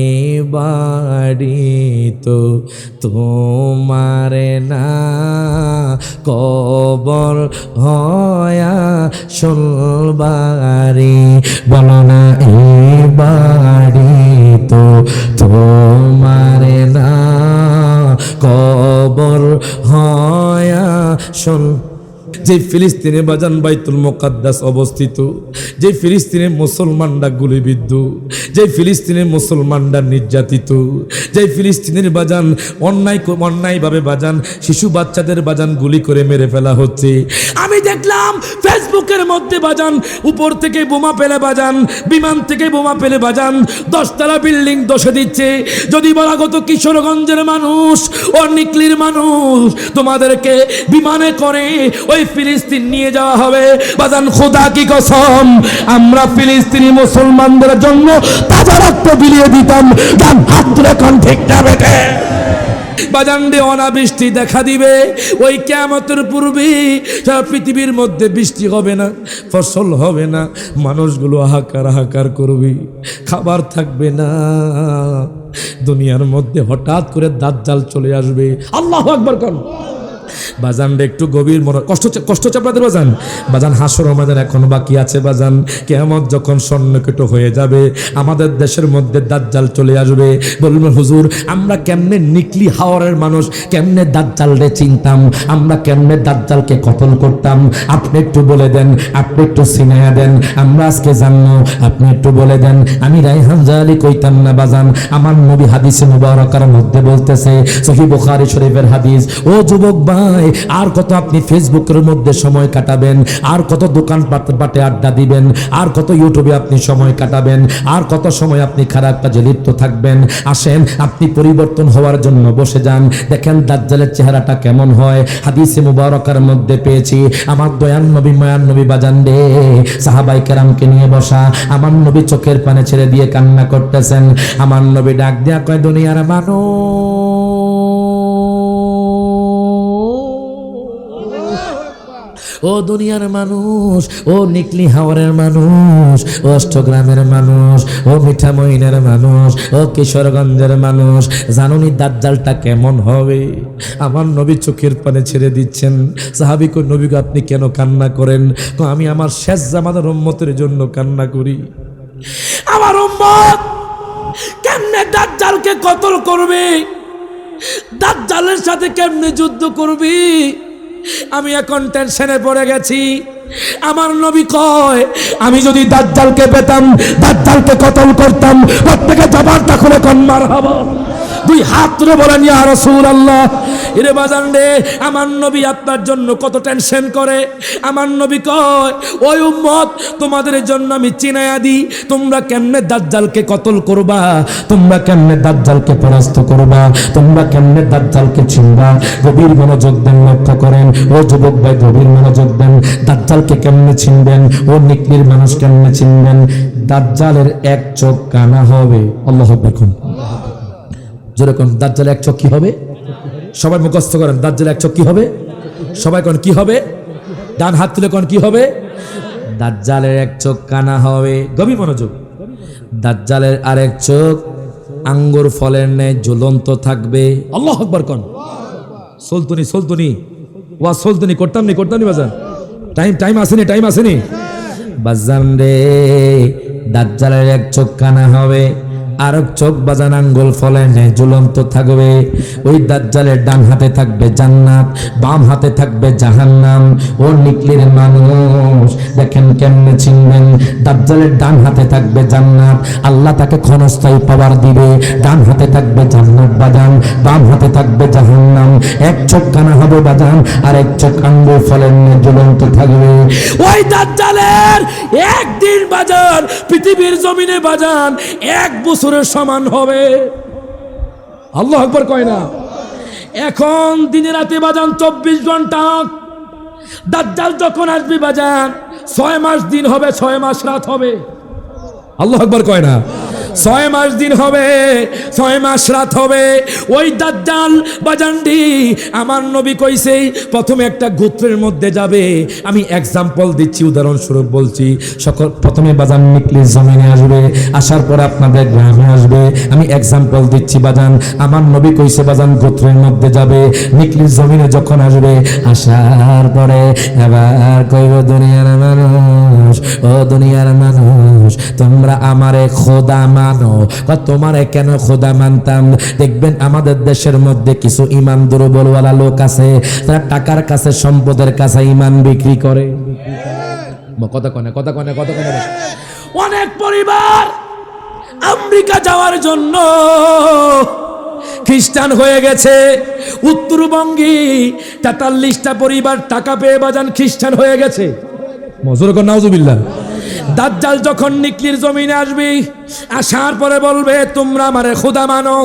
এবাড়ি তো তোমার না কবর হয়া শুনবারি বলো না এবাড়ি তো তোমার না কবর হয়া শুন। যে ফিলিস্তিনে বাজান বাইতুল মুকাদ্দাস অবস্থিত, যে ফিলিস্তিনে মুসলমানরা গুলিবিদ্ধ, যে ফিলিস্তিনে মুসলমানরা নির্যাতিত, যে ফিলিস্তিনের বাজান অন্যায়ভাবে বাজান শিশু বাচ্চাদের বাজান গুলি করে মেরে ফেলা হচ্ছে। আমি দেখলাম ফেসবুকের মধ্যে বাজান উপর থেকে বোমা পেলে বাজান, বিমান থেকে বোমা পেলে বাজান 10তলা বিল্ডিং দোষে দিচ্ছে। যদি বলাগত কিশোরগঞ্জের মানুষ ও নিকলির মানুষ তোমাদেরকে বিমানে করে ওই ফিলিস্তিন নিয়ে যাওয়া হবে বাজান, খোদা কি কসম আমরা ফিলিস্তিনি মুসলমানদের জন্য তাজা রক্ত বিলিয়ে দিতাম। গান হাত তুলে কোন ঠিক না বেটে বাজানডে অনাবৃষ্টি দেখা দিবে। ওই কিয়ামতের পূর্বে সারা পৃথিবীর মধ্যে বৃষ্টি হবে না, ফসল হবে না, মানুষগুলো হাহাকার করবে, খাবার থাকবে না। দুনিয়ার মধ্যে হঠাৎ করে দাজ্জাল চলে আসবে। আল্লাহু আকবার কোন বাজানটা একটু গভীর মনে কষ্ট চাপাদের বাজান হাসর আমাদের এখন বাকি আছে বাজান। কিয়ামত যখন স্বর্ণকীট হয়ে যাবে আমাদের দেশের মধ্যে দাজ্জাল চলে আসবে। বলবেন হুজুর আমরা কেমনে নিকলি হাওরের মানুষ কেমনে দাজ্জালরে চিনতাম, আমরা কেমনে দাজ্জালকে কতল করতাম, আপনি একটু বলে দেন, আপনি একটু সিনায়া দেন, আমরা আজকে জানবো। আপনি একটু বলে দেন। আমি রায়হান জালি কইতাম না বাজান, আমার নবী হাদিসে মুবারাকার মধ্যে বলতেছে, সহিহ বুখারী শরীফের হাদিস। ও যুবক ভাই আর কত আপনি ফেসবুকের মধ্যে সময় কাটাবেন, আর কত দোকান পাটে আড্ডা দিবেন, আর কত ইউটিউবে আপনি সময় কাটাবেন, আর কত সময় আপনি খারাপ কাজে লিপ্ত থাকবেন। আসেন আপনি পরিবর্তন হওয়ার জন্য বসে যান, দেখেন দাজ্জালের চেহারাটা কেমন হয়। হাদিসে মুবারকার মধ্যে পেয়েছি আমার দয়ান নবী মায়ান নবী বাজান রে সাহাবায়ে কেরামকে নিয়ে বসা। আমার নবী চোখের পানি ছেড়ে দিয়ে কান্না করতেছেন। আমার নবী ডাক দিয়া কয় দুনিয়ার মানুষ, ও দুনিয়ার মানুষ, ও নিকলি হাওরের মানুষ, ও অষ্টগ্রামের মানুষ, ও মিঠামইনের মানুষ, ও কিশোরগঞ্জের মানুষ, জানুনি দাজ্জালটা কেমন হবে? আমার নবী চোখের পানি ছেড়ে দিচ্ছেন। সাহাবী কই নবী গো আপনি কেন কান্না করেন? তো আমি আমার শেষ জামানার উম্মতের জন্য কান্না করি। আমার উম্মত কেমনে দাজ্জালকে কতল করবে, দাজ্জালের সাথে কেমনে যুদ্ধ করবি, আমি এখন টেনশনে পড়ে গেছি। আমার নবী কয় আমি যদি দাজ্জালকে পেতাম দাজ্জালকে কতল করতাম। প্রত্যেকে জবানটা খুলে কোন মারহাবা, দুই হাত তুলে বলেন ইয়া রাসূলুল্লাহ। এরে বাজান রে আমার নবী আপনার জন্য কত টেনশন করে। আমার নবী কয় ওই উম্মত তোমাদের জন্য আমি চিনায়া দিই, তোমরা কেমনে দাজ্জালকে কতল করবা, তোমরা কেমনে দাজ্জালকে পরাস্ত করবা, তোমরা কেমনে দাজ্জালকে চিনবা। গভীর মনোযোগ দেন, লক্ষ্য করেন ও যুবক ভাই, গভীর মনোযোগ দেন। দাজ্জালকে কেমনে চিনবেন, ও নিকলির মানুষ কেমনে চিনবেন? দাজ্জালের এক চোখ কানা হবে। আল্লাহু আকবার কোন যেরকম দাজ্জালের এক চোখ কি হবে? সবাই মুখস্থ করেন, দাজ্জালের এক চোখ কি হবে? সবাই কোন কি হবে? ডান হাত তুলে কোন কি হবে? দাজ্জালের এক চোখ কানা হবে। গভীর মনোযোগ। দাজ্জালের আরেক চোখ আঙ্গুর ফলের ন্যায় জ্বলন্ত থাকবে। আল্লাহু আকবার কোন সুলতানি ওয়া সুলতানি করতাম নি বাজান, টাইম আসেনি বাজান রে। দাজ্জালের এক চোখ কানা হবে, আরেক চোখ বাজান আঙ্গুল ফলে নেয় ঝুলন্ত থাকবে। ওই দাজ্জালের ডান হাতে থাকবে জান্নাত, বাম হাতে থাকবে জাহান্নাম। ও নিকলির মানুষ দেখেন কেমনে চিনবেন। দাজ্জালের ডান হাতে থাকবে জান্নাত, আল্লাহ তাকে ক্ষণস্থায়ী পাওয়ার দিবে। ডান হাতে থাকবে জান্নাত বাজান, বাম হাতে থাকবে জাহান্নাম। এক চোখ কানা হবে বাজান, আর এক চোখ আঙ্গুল ফলে নেয় ঝুলন্ত থাকবে। ওই দাজ্জালের একদিন বাজান পৃথিবীর জমিনে বাজান 1 বছর সমান হবে। আল্লাহু আকবার কয় না? এখন দিনে রাতে বাজান 24 ঘন্টা। দাজ্জাল যখন আসবে বাজান 6 মাস দিন হবে, 6 মাস রাত হবে। আল্লাহু আকবার কয় না? 6 মাস দিন হবে, 6 মাস রাত হবে। ওই দাজ্জাল বাজানডি আমার নবী কইছে প্রথমে একটা গোত্রের মধ্যে যাবে। আমি এক্সাম্পল দিচ্ছি, উদাহরণস্বরূপ বলছি। প্রথমে বাজান নিকলির জমিনে আসবে, আসার পরে আপনাদের গ্রামে আসবে। আমি এক্সাম্পল দিচ্ছি বাজান, আমার নবী কইছে বাজান গোত্রের মধ্যে যাবে, নিকলির জমিনে যখন আসবে, আসার পরে এবার কইব দুনিয়ার মানুষ, ও দুনিয়ার মানুষ তোমরা আমারে খোদা মানো। তোমারে কেন খোদা মানতাম? দেখবেন আমাদের দেশের মধ্যে কিছু ইমান দুর্বলওয়ালা লোক আছে, তারা টাকার কাছে সম্পদের কাছে ইমান বিক্রি করে। কথা কনে অনেক পরিবার আমেরিকা যাওয়ার জন্য খ্রিস্টান হয়ে গেছে। উত্তরবঙ্গে 43টা পরিবার টাকা পেয়ে বাজান খ্রিস্টান হয়ে গেছে। মজুর কর নাউজুবিল্লাহ। দাজ্জাল যখন নিকলির জমিনে আসবে, আসার পরে বলবে তোমরা আমারে খোদা মানো।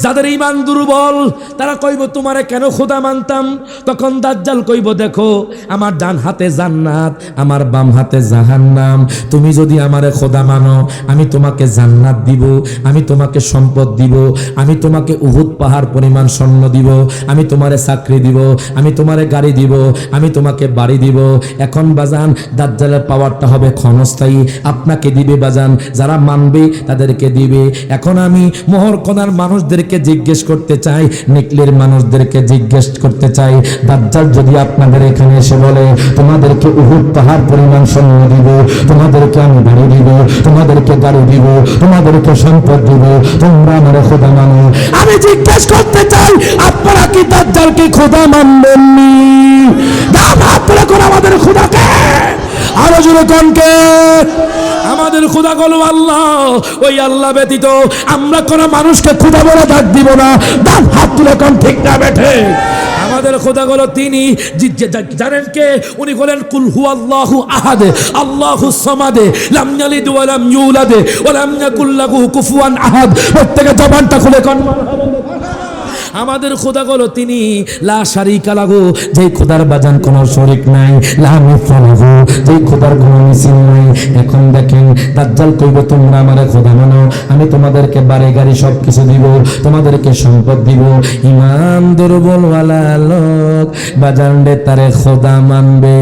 যাদের ঈমান দুর্বল তারা কইব তোমারে কেন খোদা মানতাম? তখন দাজ্জাল কইব দেখো আমার ডান হাতে জান্নাত, আমার বাম হাতে জাহান্নাম। তুমি যদি আমারে খোদা মানো আমি তোমাকে জান্নাত দিব, আমি তোমাকে সম্পদ দিব, আমি তোমাকে উহুদ পাহাড় পরিমাণ স্বর্ণ দিব, আমি তোমারে চাকরি দিব, আমি তোমারে গাড়ি দিব, আমি তোমাকে বাড়ি দিব। এখন বাজান দাজ্জালের পাওয়ারটা হবে ক্ষণস্থায়ী, আপনাকে দিবে বাজান, যারা মানবে তাদেরকে দিবে। এখন আমি মোহরকোনার মানুষদেরকে জিজ্ঞেস করতে চাই, নিকলির মানুষদেরকে জিজ্ঞেস করতে চাই, দাজ্জাল যদি আপনাদের এখানে এসে বলে তোমাদেরকে উহুদ পাহাড় পরিমাণ স্বর্ণ দিব, তোমাদেরকে আমি বাড়ি দিব, তোমাদেরকে গাড়ি দিব, তোমাদেরকে সম্পদ দিব, তোমরা আমারে খোদা মানো, আমি জিজ্ঞেস করতে চাই আপনারা কি দাজ্জালকে খোদা মানবেননি? আপনারা কোন আমাদের খোদাকে আরো জোরে কোনকে? আমাদের খোদা হলো আল্লাহ। ওই আল্লাহ ব্যতীত আমরা কোন মানুষকে খোদা বলে ডাক দিব না। ডান হাত তুলে কোন ঠিক না বেঠে? আমাদের খোদা হলো তিনি, জানেন কে? উনি বলেন কুল হুয়াল্লাহু আহাদ আল্লাহুস সামাদ লাম ইয়ালিদ ওয়া লাম ইউলাদ ওয়া লাম ইয়াকুল লাহু কুফুয়ান আহাদ। প্রত্যেকটা জবানটা খুলে কোন আমাদের খোদা হলো তিনি লা শারিকা লাহু, যেই খোদার বাজান কোনো শরীক নাই, লা মিসলা লাহু, যেই খোদার কোনো মিসিল নাই। এখন দেখেন দাজ্জাল কইব তোমরা আমারে খোদা মানো, আমি তোমাদেরকে বাড়ি গাড়ি সব কিছু দিব, তোমাদেরকে সম্পদ দিব। ঈমান দুর্বলওয়ালা লোক বাজান রে তারে খোদা মানবে।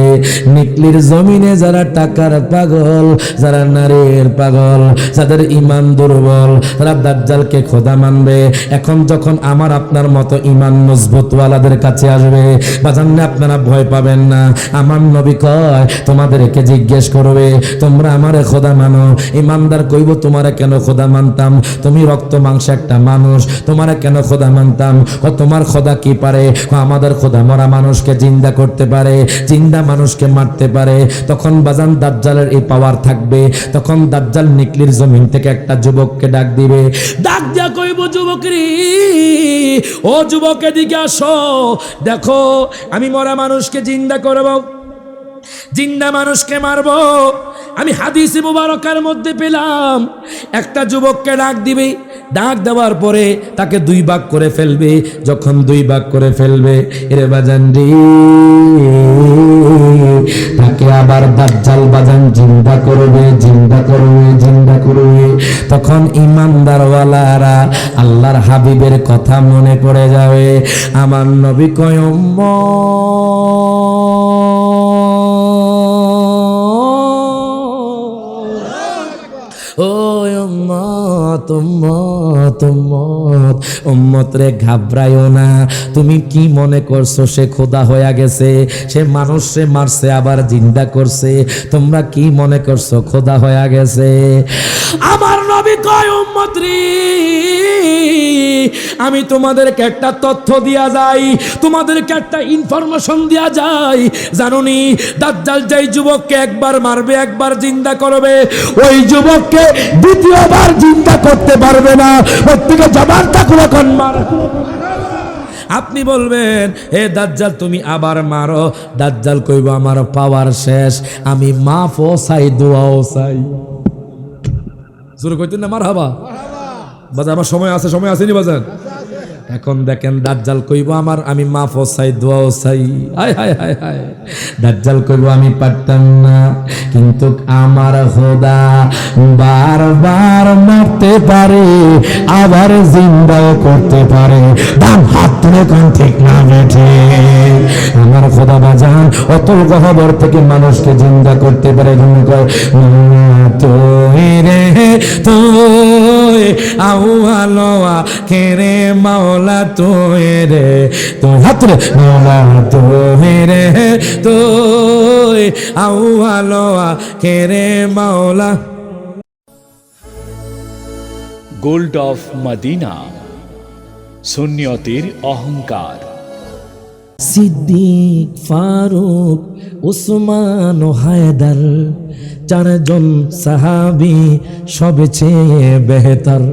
নিকলির জমিনে যারা টাকার পাগল, যারা নারীর পাগল, যাদের ঈমান দুর্বল, তারা দাজ্জালকে খোদা মানবে। এখন যখন আমার আপনার মতো ঈমান মজবুত ওয়ালাদের কাছে আসবে বাজান, আপনারা ভয় পাবেন না। আমার নবী কয় তোমাদেরকে জিজ্ঞেস করবে তোমরা আমারে খোদা মানো। ইমানদার কইব তোমারে কেন খোদা মানতাম? তুমি রক্ত মাংস একটা মানুষ, তোমারে কেন খোদা মানতাম? তোমার খোদা কি পারে? আমাদের খোদা মরা মানুষকে জিন্দা করতে পারে, জিন্দা মানুষকে মারতে পারে। তখন বাজান দাজ্জালের এই পাওয়ার থাকবে। তখন দাজ্জাল নিকলির জমিন থেকে একটা যুবককে ডাক দিবে, ডাক দিয়া কইব যুবকরি, ও যুবক এদিকে আসো, দেখো আমি মরা মানুষকে জিন্দা করব, জিন্দা মানুষকে মারব। আমি হাদিসে মুবারকার মধ্যে পেলাম একটা যুবককে ডাক দিবে, ডাক দেওয়ার পরে তাকে 2 ভাগ করে ফেলবে। যখন 2 ভাগ করে ফেলবে এরে বাজান রে, তাকে আবার দাজ্জাল বাজান জিন্দা করবে, জিন্দা করবে, জিন্দা করবে। তখন ইমানদারওয়ালারা আল্লাহর হাবিবের কথা মনে পড়ে যাবে। আমার নবী কয় উম্মত রে ঘাবড়ায়ও না। তুমি কি মনে করছো সে খোদা হয়ে গেছে? সে মানুষে মারছে আবার জিন্দা করছে। তোমরা কি মনে করছো খোদা হয়ে গেছে? আমার নবী কয় উম্মত রে, আমি তোমাদেরকে একটা তথ্য দিয়া যাই, তোমাদেরকে একটা ইনফরমেশন দিয়া যাই। জানোনি দাজ্জাল যেই যুবককে একবার মারবে, একবার জিন্দা করবে, ওই যুবককে দ্বিতীয়বার জিন্দা করতে পারবে না। প্রত্যেকে জবানটা খুলে কোন মার। আপনি বলবেন হে দাজ্জাল তুমি আবার মারো। দাজ্জাল কইব আমার পাওয়ার শেষ, আমি মাফও চাই, দোয়াও চাই। জোরে কইতেন না মারহাবা? বাজার আমার সময় আছে, সময় আসেনি বাজার? এখন দেখেন দাজ্জাল কইব আমি মাফও চাই দোয়াও চাই, হায় হায় হায় হায়। দাজ্জাল কইব আমি পারতাম না, কিন্তু আমার খোদা বারবার মারতে পারে আবার জিন্দাও করতে পারে। ডান হাত তুলে কোন ঠিক না বেঠে? আমার খোদা বাজান অতল গহবর থেকে মানুষকে জিন্দা করতে পারে। তুই রে তুই আউয়ালোয়া কেরে মাওলা তুই রে তুই হাত রে মাওলা তুই রে তুই আউয়ালোয়া কেরে মাওলা। গোল্ড অফ মদিনা, সুন্নিয়তের অহংকার। সিদ্দিক, ফারুক, উসমান ও হায়দার, চারজন সাহাবী সবচেয়ে বেহতর।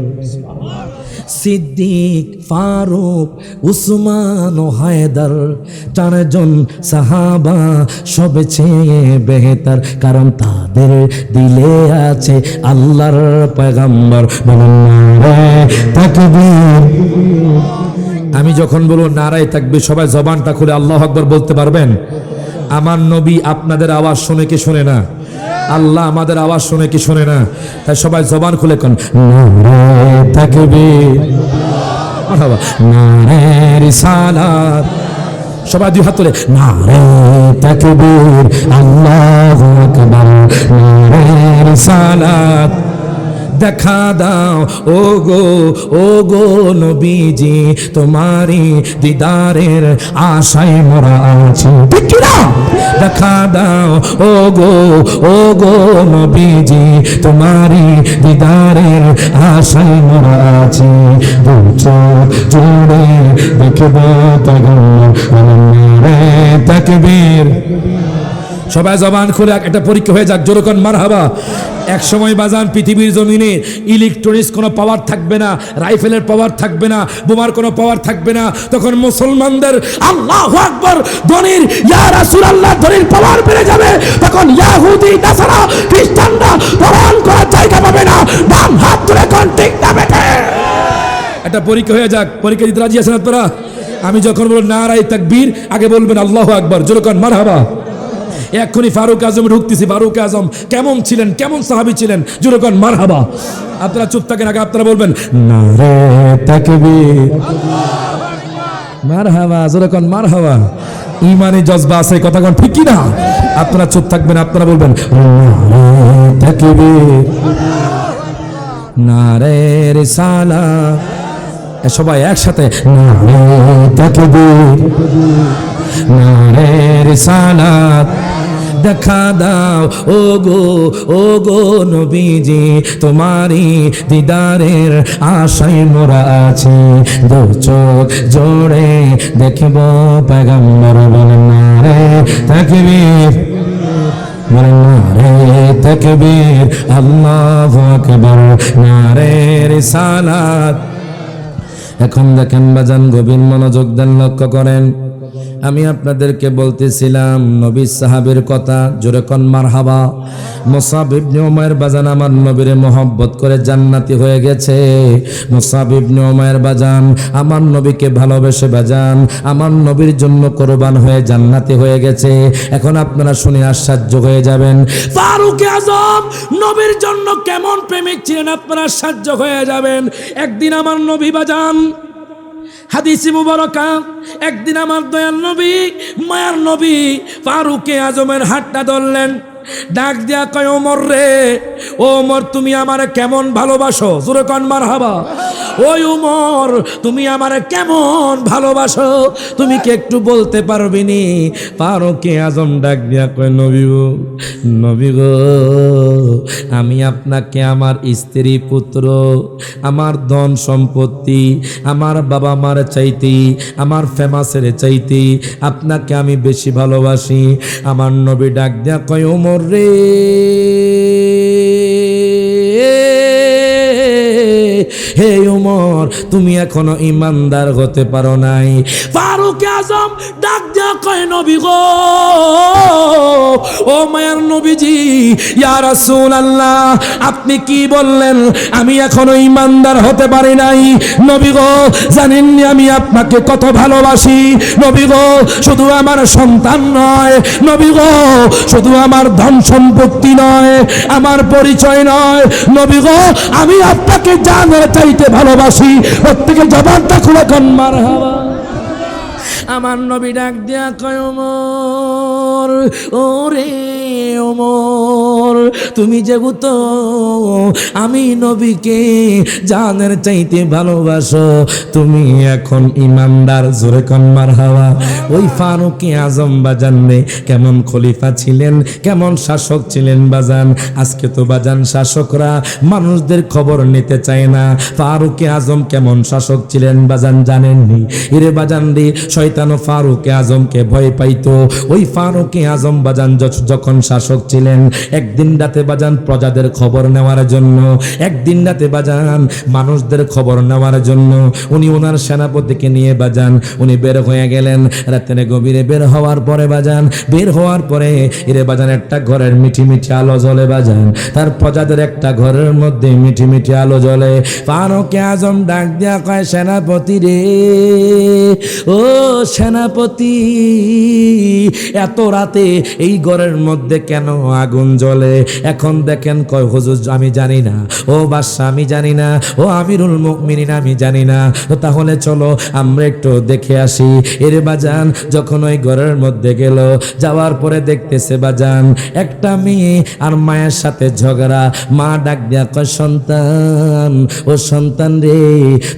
সিদ্দিক, ফারুক, উসমান ও হায়দার, চারজন সাহাবা সবচেয়ে বেহতর, কারণ তাদের দিলে আছে আল্লাহর পয়গম্বর। তাকবীর। আমি যখন বলবো নারায়ে তাকবীর, সবাই জবানটা খুলে আল্লাহু আকবার বলতে পারবেন? আমার নবী আপনাদের আওয়াজ শুনে কি শুনে না? আল্লাহ আমাদের আওয়াজ শুনে কি শুনে না? তাই সবাই জবান খুলে কোন নারায়ে তাকবীর, মারহাবা, নারায়ে রিসালাত। সবাই দুই হাত তুলে নারায়ে তাকবীর, আল্লাহু আকবার, নারায়ে রিসালাত। দেখা দাও ও গো নবীজি, তোমারি দিদারের আশায় মোরা আছি। ঠিক কি না? দেখা দাও ও গো নবীজি, তোমারি দিদারের আশায় মোরা আছি। দু চোখ জুড়ে দেখব পয়গম্বর, নারায়ে তাকবীর। সবাই জবান খুলে একটা পরীক্ষা হয়ে যাক, জোরে কোন মারহাবা। এক সময় বাজান পৃথিবীর জমিনে ইলেকট্রনিক্স কোনো পাওয়ার থাকবে না, রাইফেলের পাওয়ার থাকবে না, বোমার কোনো পাওয়ার থাকবে না। তখন মুসলমানদের আল্লাহু আকবার ধ্বনির, ইয়া রাসূলুল্লাহ ধ্বনির পাওয়ার বেড়ে যাবে। তখন ইহুদি, নাসারা, খ্রিস্টানরা প্রমাণ করার জায়গা পাবে না। ডান হাত তুলে কোন ঠিক না বেঠে? একটা পরীক্ষা হয়ে যাক। পরীক্ষা দিতে রাজি আছেন আপনারা? আমি যখন বলবো নারায়ে তাকবীর, আগে বলবেন আল্লাহু আকবার, জোরে কোন মারহাবা। এক্ষুনি ফারুক আজম ঢুকতেছি। ফারুক আজম কেমন ছিলেন, কেমন সাহাবী ছিলেন? জোরে কোন মারহাবা। আপনারা চুপ থাকেন, আগে আপনারা বলবেন নারায়ে তাকবীর, মারহাবা, জোরে কোন মারহাবা। ঈমানি জজবা আছে, কথা কোন ঠিক কি না? আপনারা চুপ থাকবেন, আপনারা বলবেন নারায়ে তাকবীর, নারায়ে রিসালাত। সবাই একসাথে নারায়ে তাকবীর, নারায়ে রিসালাত। দেখা দাও ও গো নবীজি, তোমারি দিদারের আশায় মোরা আছি। দু চোখ জোড়ে দেখব পয়গম্বর, বলেন নারায়ে তাকবীর, বলেন নারায়ে তাকবীর, আল্লাহু আকবার, নারায়ে রিসালাত। এখন দেখেন বাজান, গভীর মনোযোগ দেন, লক্ষ্য করেন। আমি আপনাদেরকে বলতেছিলাম নবী সাহাবীর কথা, জোরে কোন মারহাবা। মুসাব ইবনে উমাইর বাজান আমার নবীরে মহব্বত করে জান্নাতি হয়ে গেছে। মুসাব ইবনে উমাইর বাজান আমার নবীকে ভালোবেসে বাজান আমার নবীর জন্য কোরবান হয়ে জান্নাতি হয়ে গেছে। এখন আপনারা শুনে আশ্চর্য হয়ে যাবেন, ফারুক আজম নবীর জন্য কেমন প্রেমিক ছিলেন, আপনারা আশ্চর্য হয়ে যাবেন। একদিন আমার নবী বাজান, হাদিসে মুবারকা, একদিন আমার দয়াল নবী, মায়ার নবী ফারুকে আজমের হাতটা ধরলেন, ডাক দিয়া কয় ওমর রে, ও ওমর তুমি আমারে কেমন ভালোবাসো? জোরে কোন মারহাবা। ওই ওমর তুমি আমারে কেমন ভালোবাসো, তুমি কি একটু বলতে পারবি নি? ফারুকে আজম ডাক দিয়া কয় নবী গো, আমি আপনাকে আমার স্ত্রী, পুত্র, আমার ধন সম্পত্তি, আমার বাবা মার চাইতে, আমার ফেমাসের চাইতে আপনাকে আমি বেশি ভালোবাসি। আমার নবী ডাক দিয়া কয় ওমর রে, হে ওমর, তুমি এখনো ইমানদার হতে পারো নাই। ফারুক আজম ডাক দিয়া কয়, নবী গো, ও মায়ার নবীজি, ইয়া রাসূলুল্লাহ, আপনি কি বললেন? আমি এখনো ইমানদার হতে পারি নাই। নবী গো, জানেননি আমি আপনাকে কত ভালোবাসি। নবী গো, শুধু আমার সন্তান নয়, নবী গো, শুধু আমার ধন সম্পত্তি নয়, আমার পরিচয় নয়, নবী গো, আমি আপনাকে জানের চাইতে ভালোবাসি। প্রত্যেকে জবানটা খুলে কোন মারহাবা। আমার নবী ডাক দিয়া কয়, ওমর, ওরে ওমর, তুমি যেহেতু আমি নবীকে জানের চাইতে ভালোবাসো, তুমি এখন ইমানদার। জোরে কোন মারহাবা। ওই ফারুক আজম বাজান রে কেমন খলিফা ছিলেন, কেমন শাসক ছিলেন বাজান। আজকে তো বাজান শাসকরা মানুষদের খবর নিতে চায় না। ফারুক আজম কেমন শাসক ছিলেন বাজান জানেননি? এরে বাজান রে, শয়তান ফারুক আজমকে ভয় পাইতো। ওই ফারুক আজম বাজান যখন শাসক ছিলেন, একদিন রাতে বাজান প্রজাদের খবর নেওয়ার জন্য, একদিন রাতে বাজান মানুষদের খবর নেওয়ার জন্য উনি ওনার সেনাপতিকে নিয়ে বাজান উনি বের হয়ে গেলেন। রাতের গভীরে বের হওয়ার পরে বাজান, বের হওয়ার পরে এরে বাজান একটা ঘরের মিঠি মিঠি আলো জ্বলে বাজান, তার প্রজাদের একটা ঘরের মধ্যে মিঠি মিঠি আলো জ্বলে। ফারুক আজম ডাক দিয়া কয়, সেনাপতি রে, ও সেনাপতি, এত রাতে এই ঘরের মধ্যে কেন আগুন জ্বলে? এখন দেখেন, কয় হুজুর আমি জানি না, ও বাদশা আমি জানি না, ও আমিরুল মুমিনিন আমি জানি না। তো তাহলে চলো আমরা একটু দেখে আসি। এর বাজান যখন ওই ঘরের মধ্যে গেল, যাওয়ার পরে দেখতেছে বাজান একটা মেয়ে আর মায়ের সাথে ঝগড়া। মা ডাক দিয়া কয়, সন্তান, ও সন্তান রে,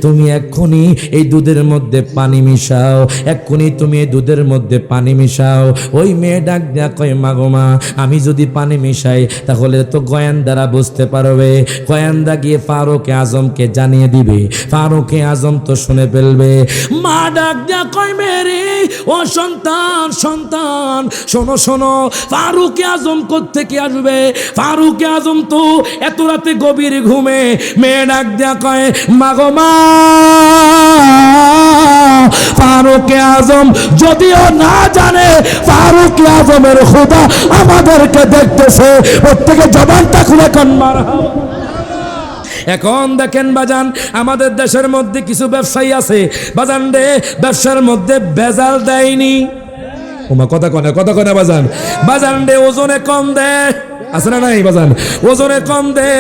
তুমি এক্ষুনি এই দুধের মধ্যে পানি মিশাও, এক্ষুনি তুমি এই দুধের মধ্যে পানি মিশাও। ওই মেয়ে ডাক দিয়া কয়, মা গো মা, আমি যদি পানি মিশাই তাহলে তো গোয়েন্দারা বুঝতে পারবে, গোয়েন্দা গিয়ে ফারুক আজমকে জানিয়ে দিবে, ফারুক আজম তো শুনে ফেলবে। মা ডাক দিয়া কয়, মেরে ও সন্তান, সন্তান শোনো শোনো, ফারুক আজম কোত্থেকে আসবে? ফারুক আজম তো এত রাতে গভীর ঘুমে। মেয়ে ডাক দিয়া কয়, মা গো মা, ফারুক আজম যদিও না জানে, ফারুক আজমের খোদা আমাদেরকে দেখতেছে। প্রত্যেকে জবানটা খুলে কোন মারহাবা। এখন দেখেন বাজান, আমাদের দেশের মধ্যে কিছু ব্যবসায়ী আছে বাজান রে, ব্যবসার মধ্যে ভেজাল দেয়নি। ওমা কথা কনে, কথা কনে বাজান, বাজান রে ওজনে কম দেয়, আছে না নাই বাজান? ওজনে কম দে,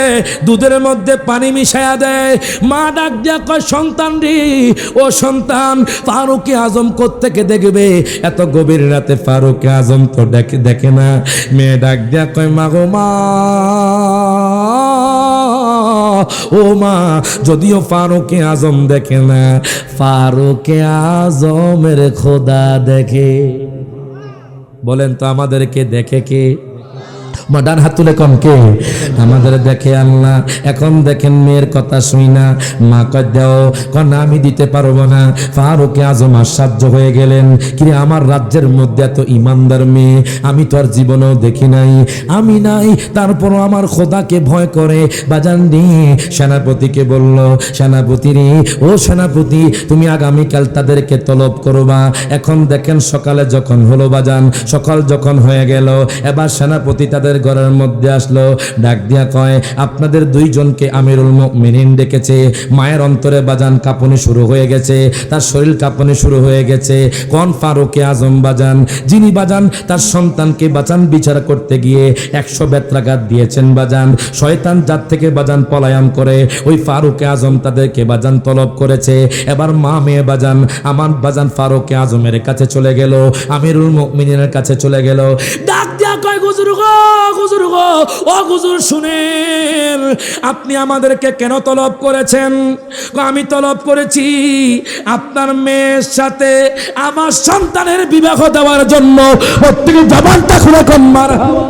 দুধের মধ্যে পানি মিশায়া দেয়। মা ডাক দিয়া কয়, সন্তান রে, ও সন্তান, ফারুক আজম কোত্থেকে দেখবে? এত গভীর রাতে ফারুক আজম তো দেখে না। মেয়ে ডাক দিয়া কয়, মা গো মা, ও মা, যদিও ফারুক আজম দেখে না, ফারুক আজমের খোদা দেখে। বলেন তো আমাদেরকে দেখে কে? মা ডান হাত তুলে কম কে? আমাদের দেখে আল্লাহ। এখন দেখেন মেয়ের কথা শুই না, মা কয় দাও, না আমি দিতে পারবো না। ফারুক আজম আশ্চর্য হয়ে গেলেন, কিরে আমার রাজ্যের মধ্যে এত ইমানদার মেয়ে আমি তো আর জীবনেও দেখি নাই, আমি নাই, তারপরও আমার খোদাকে ভয় করে। বাজান দিয়ে সেনাপতিকে বলল, সেনাপতি রে, ও সেনাপতি, তুমি আগামীকাল তাদেরকে তলব করবা। এখন দেখেন সকালে যখন হলো বাজান, সকাল যখন হয়ে গেল, এবার সেনাপতি তাদের ঘরের মধ্যে আসলো, ডাক দিয়া কয়, আপনাদের দুইজনকে আমিরুল মুমিনিন ডেকেছে। মায়ের অন্তরে বাজান কাঁপুনি শুরু হয়ে গেছে, তার শরীর কাঁপুনি শুরু হয়ে গেছে। কোন ফারুক আজম বাজান, যিনি বাজান তার সন্তানকে বাজান বিচার করতে গিয়ে 100 বেত্রাঘাত দিয়েছেন বাজান, শয়তান জাত থেকে বাজান পলায়ন করে ওই ফারুক আজম তাদেরকে বাজান তলব করেছে। এবার মা মেয়ে বাজান আমার বাজান ফারুক আজমের কাছে চলে গেল, আমিরুল মুমিনিনের কাছে চলে গেল। ডাক দিয়া কয়, হুজুর গো, হুজুর গো, ও হুজুর শুনেন, আপনি আমাদেরকে কেন তলব করেছেন? আমি তলব করেছি আপনার মেয়ের সাথে আমার সন্তানের বিবাহ দেওয়ার জন্য। প্রত্যেকে জবানটা খুলে কোন মারহাবা।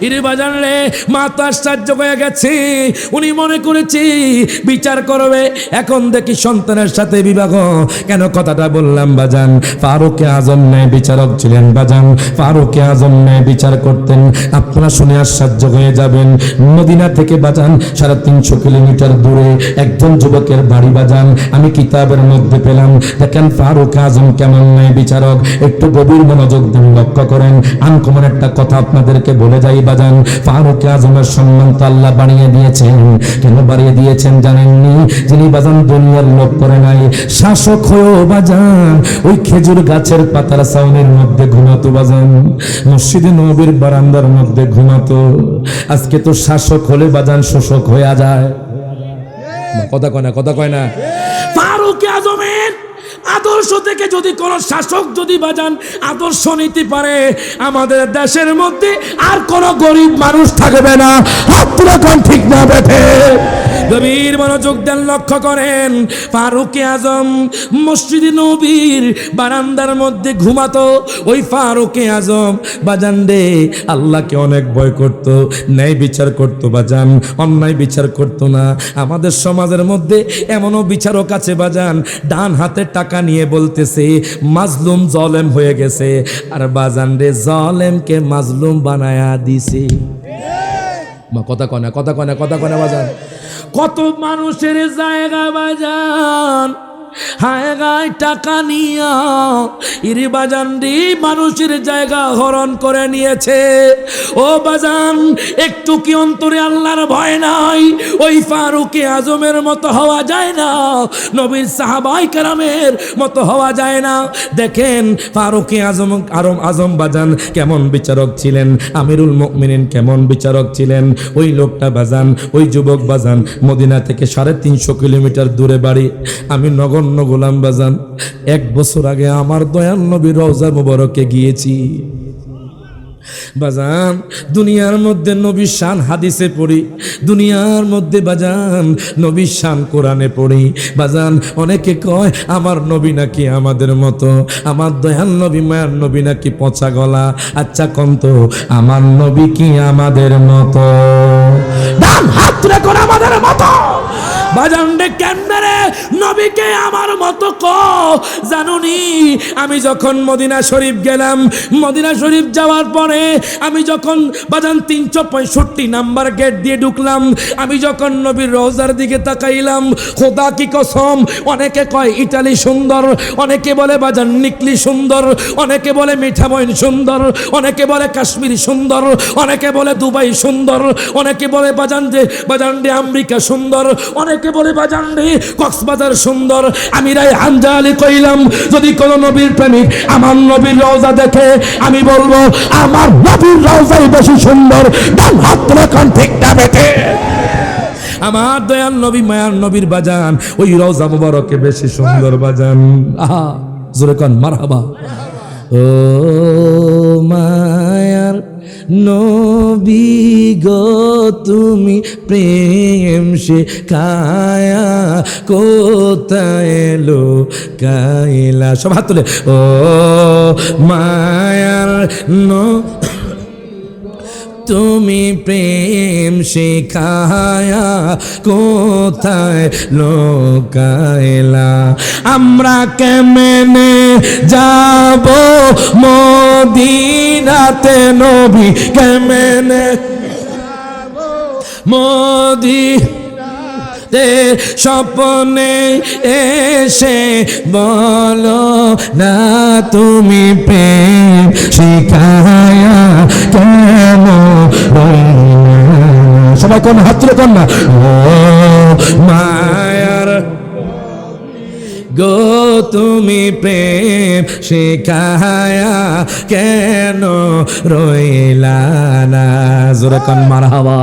ইরে বাজান রে, মা তো আশ্চর্য হয়ে গেছে। উনি মনে করেছে বিচার করবে, এখন দেখি সন্তানের সাথে বিবাহ। কেন কথাটা বললাম বাজান? ফারুক আজম ন্যায় বিচারক ছিলেন বাজান, ফারুক আজম ন্যায় বিচার করতেন। আপনারা শুনে আশ্চর্য হয়ে যাবেন, মদিনা থেকে বাজান 350 কিলোমিটার দূরে একজন যুবকের বাড়ি বাজান। আমি কিতাবের মধ্যে পেলাম, দেখেন ফারুক আজম কেমন ন্যায় বিচারক। একটু গভীর মনোযোগ দিন, লক্ষ্য করেন। আনকমন একটা কথা আপনাদেরকে বলে যাই বাজান, ফারুক আজমের সম্মান তো আল্লাহ বাড়িয়ে দিয়েছেন। কেন বাড়িয়ে দিয়েছেন জানেননি? যিনি বাজান দুনিয়ার লোক করে নাই, শাসক হয়েও বাজান ওই খেজুর গাছের পাতার ছাউনির মধ্যে ঘুমাতো বাজান, মসজিদে নবীর বারান্দার মধ্যে ঘুমাতো। আজকে তো শাসক হলে বাজান শোষক হয়ে যায়। কথা কয় না, কথা কয় না। ফারুক আজমের আদর্শ থেকে যদি কোন শাসক যদি বাজান আদর্শ নিতে পারে, আমাদের দেশের মধ্যে আর কোন গরিব মানুষ থাকবে না। কোন ঠিক না বেঠে? গভীর মনোযোগ দেন, লক্ষ্য করেন। ফারুক আজম মসজিদে নবীর বারান্দার মধ্যে ঘুমাতো। ওই ফারুক আজম বাজান রে আল্লাহকে অনেক ভয় করত, ন্যায় বিচার করত বাজান, অন্যায় বিচার করত না। আমাদের সমাজের মধ্যে এমনও বিচারক আছে বাজান, ডান হাতে টাকা নিয়ে বলতেছে মাজলুম জলেম হয়ে গেছে, আর বাজান রে জলেমকে মাজলুম বানায়া দিছে। কথা কনা, কথা কনা, কথা কনা বাজান। কত মানুষের জায়গা বাজান হায়গায় টাকা নিয়া ইরি বাজান রে মানুষের জায়গা হরণ করে নিয়েছে। ও বাজান, একটু কি অন্তরে আল্লাহর ভয় নাই? ওই ফারুক আজমের মতো হওয়া যায় না, নবীর সাহাবায়ে কেরামের মতো হওয়া যায় না। দেখেন ফারুক আজম বাজান কেমন বিচারক ছিলেন, আমিরুল মুমিনিন কেমন বিচারক ছিলেন। ওই লোকটা বাজান, ওই যুবক বাজান মদিনা থেকে 350 কিলোমিটার দূরে বাড়ি। আমি নগণ্য গোলাম বাজান 1 বছর আগে আমার দয়াল নবীর রওজা মুবারকে গিয়েছি বাজান। দুনিয়ার মধ্যে নবীর শান হাদিসে পড়ি, দুনিয়ার মধ্যে বাজান নবীর শান কোরআনে পড়ি বাজান। অনেকে কয় আমার নবী নাকি আমাদের মতো, আমার দয়াল নবী মায়ার নবী নাকি পচা গলা। আচ্ছা কন্ত, আমার নবী কি আমাদের মতো? ডান হাত রেখো আমাদের মতো বাজান রে। কেমনে রে নবীকে আমার মতো কো জানুনি? আমি যখন মদিনা শরীফ গেলাম, মদিনা শরীফ যাওয়ার পরে আমি যখন বাজান 365 নাম্বার গেট দিয়ে ঢুকলাম, আমি যখন নবীর রওজার দিকে তাকাইলাম, খোদা কি কসম, অনেকে কয় ইটালি সুন্দর, অনেকে বলে বাজান নিকলি সুন্দর, অনেকে বলে মিঠামইন সুন্দর, অনেকে বলে কাশ্মীর সুন্দর, অনেকে বলে দুবাই সুন্দর, অনেকে বলে বাজান যে আমেরিকা সুন্দর, অনেকে বলে বাজান রে কক্সবাজার সুন্দর। আমি রাই হানজালি কইলাম, যদি কোন নবীর প্রেমিক আমার নবীর রওজা দেখে, আমি বলবো আমার নবীর রওজাই বেশি সুন্দর। ডান হাত রাখুন, ঠিক না বেঠে? আমার দয়াল নবী মায়ার নবীর বাজান ওই রওজা মুবারকে বেশি সুন্দর বাজান। আহা জোরে কোন মারহাবা। ও মায়ার নবী গো তুমি প্রেম শেখায়া কোথায় লুকাইলা? সব হাত তুলে। ও মায়ার তুমি প্রেম শেখায়া কোথায় লোকাইলা? আমরা কেমনে যাব মদিনাতে নবী, কেমনে মদিনাতে স্বপ্নে এসে বলো না তুমি প্রেম শিখায়া কেন? সবাই কোন হাত তুলে কোন না। ও মায়ার গো তুমি প্রেম শেখায়া কেন রইলা না? জোরে কোন মারহাবা।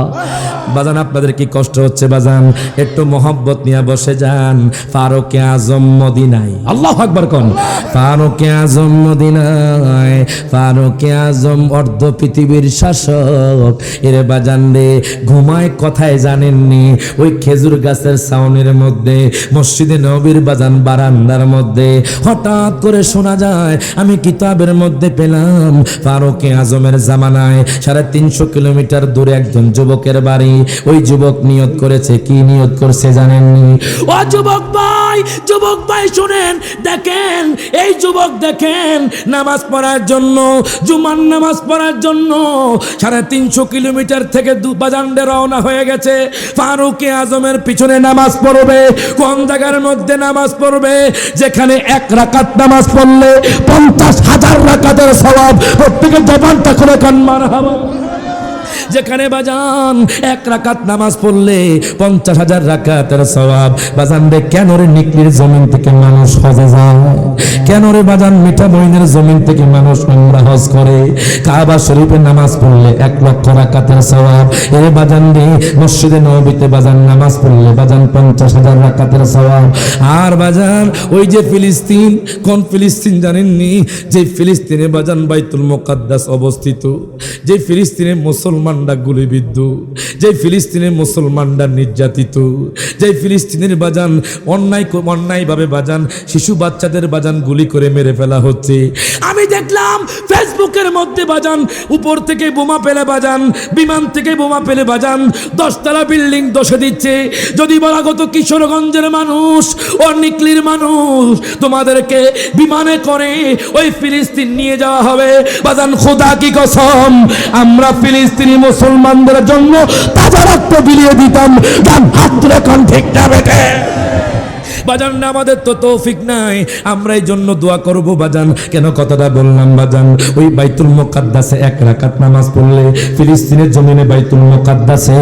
বাজান আপনাদের কি কষ্ট হচ্ছে বাজান? একটু মোহব্বত নিয়ে বসে যান। ফারুক আজম মদিনায়, আল্লাহু আকবার কোন। ফারুক আজম মদিনায়, ফারুক আজম অর্ধ পৃথিবীর শাসক। এরে বাজান রে ঘুমায় কথায় জানেননি, ওই খেজুর গাছের ছাউনির মধ্যে মসজিদে নবীর বাজান বারান্দার মধ্যে হঠাৎ করে শোনা যায়, আমি কিতাবের মধ্যে পেলাম ফারুকে আজমের জামানায় 350 কিলোমিটার দূরে একজন যুবকের বাড়ি। ওই যুবক নিয়ত করেছে, কি নিয়ত করছে জানেননি? ও যুবক ভাই শুনেন, দেখেন এই যুবক দেখেন নামাজ পড়ার জন্য, জুমার নামাজ পড়ার জন্য 350 কিলোমিটার থেকে বাজান্ডে রওনা হয়ে গেছে। ফারুকে আজমের পিছনে নামাজ পড়বে। কোন জায়গার মধ্যে নামাজ পড়বে? যেখানে 1 রাকাত নামাজ পড়লে 50,000 রাকাতের সওয়াব। প্রত্যেকের জবানটা খুলে কান মারহাবা। যেখানে বাজান 1 রাকাত নামাজ পড়লে 50,000 রাকাতের সওয়াব। বাজান রে, কেন রে নিকলির জমিন থেকে মানুষ হজে যায়? কেন রে বাজান মিঠা মইনের জমিন থেকে মানুষ উমরা হজ করে? কাবা শরীফে নামাজ পড়লে 1 লক্ষ রাকাতের সওয়াব। এর বাজান রে, মসজিদে নববীতে বাজান নামাজ পড়লে বাজান 50,000 রাকাতের সওয়াব। আর বাজান ওই যে ফিলিস্তিন, কোন ফিলিস্তিন জানেননি? যে ফিলিস্তিনে বাজান বাইতুল মুকাদ্দাস অবস্থিত, যে ফিলিস্তিনে মুসলমানরা গুলিবিদ্ধ, যে ফিলিস্তিনের মুসলমানরা নির্যাতিত, যে ফিলিস্তিনের বাজান অন্যায়ভাবে বাজান শিশু বাচ্চাদের বাজান গুলি করে মেরে ফেলা হচ্ছে। আমি দেখলাম ফেসবুকের মধ্যে বাজান উপর থেকে বোমা পেলে বাজান, বিমান থেকে বোমা পেলে বাজান 10 তলা বিল্ডিং দোষে দিচ্ছে। যদি বলা গত কিশোরগঞ্জের মানুষ ও নিকলির মানুষ, তোমাদেরকে বিমানে করে ওই ফিলিস্তিন নিয়ে যাওয়া হবে, বাজান খোদা কি কসম, আমরা ফিলিস্তিনি মুসলমানদের জন্য তাজা রক্ত বিলিয়ে দিতাম। গান হাত তুলে কোন ঠিক না বেটে? বাজান না, আমাদের তো তৌফিক নাই, আমরা এই জন্য দোয়া করব বাজান। কেন কথাটা বললাম বাজান? ওই বাইতুল মুকাদ্দাসে 1 রাকাত নামাজ পড়লে, ফিলিস্তিনের জমিনে বাইতুল মুকাদ্দাসে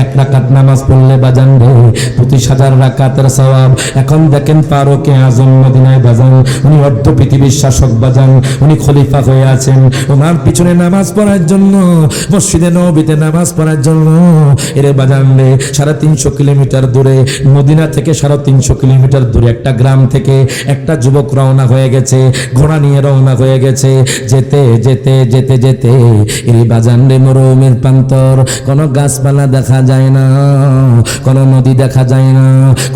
1 রাকাত নামাজ পড়লে বাজান রে 25,000 রাকাতের সওয়াব। এখন দেখেন ফারুকে আজম মদিনায় বাজান, উনি অর্ধ পৃথিবীর শাসক বাজান, উনি খলিফা হয়ে আছেন। ওনার পিছনে নামাজ পড়ার জন্য, মসজিদে নববীতে নামাজ পড়ার জন্য এর বাজান রে 350 কিলোমিটার দূরে, মদিনা থেকে 350 কিলোমিটার দূরে একটা গ্রাম থেকে একটা যুবক রওনা হয়ে গেছে, ঘোড়া নিয়ে রওনা হয়ে গেছে। যেতে যেতে যেতে যেতে এই বাজান রে মরুভূমির প্রান্তর, কোনো গাছপালা দেখা যায় না, কোনো নদী দেখা যায় না,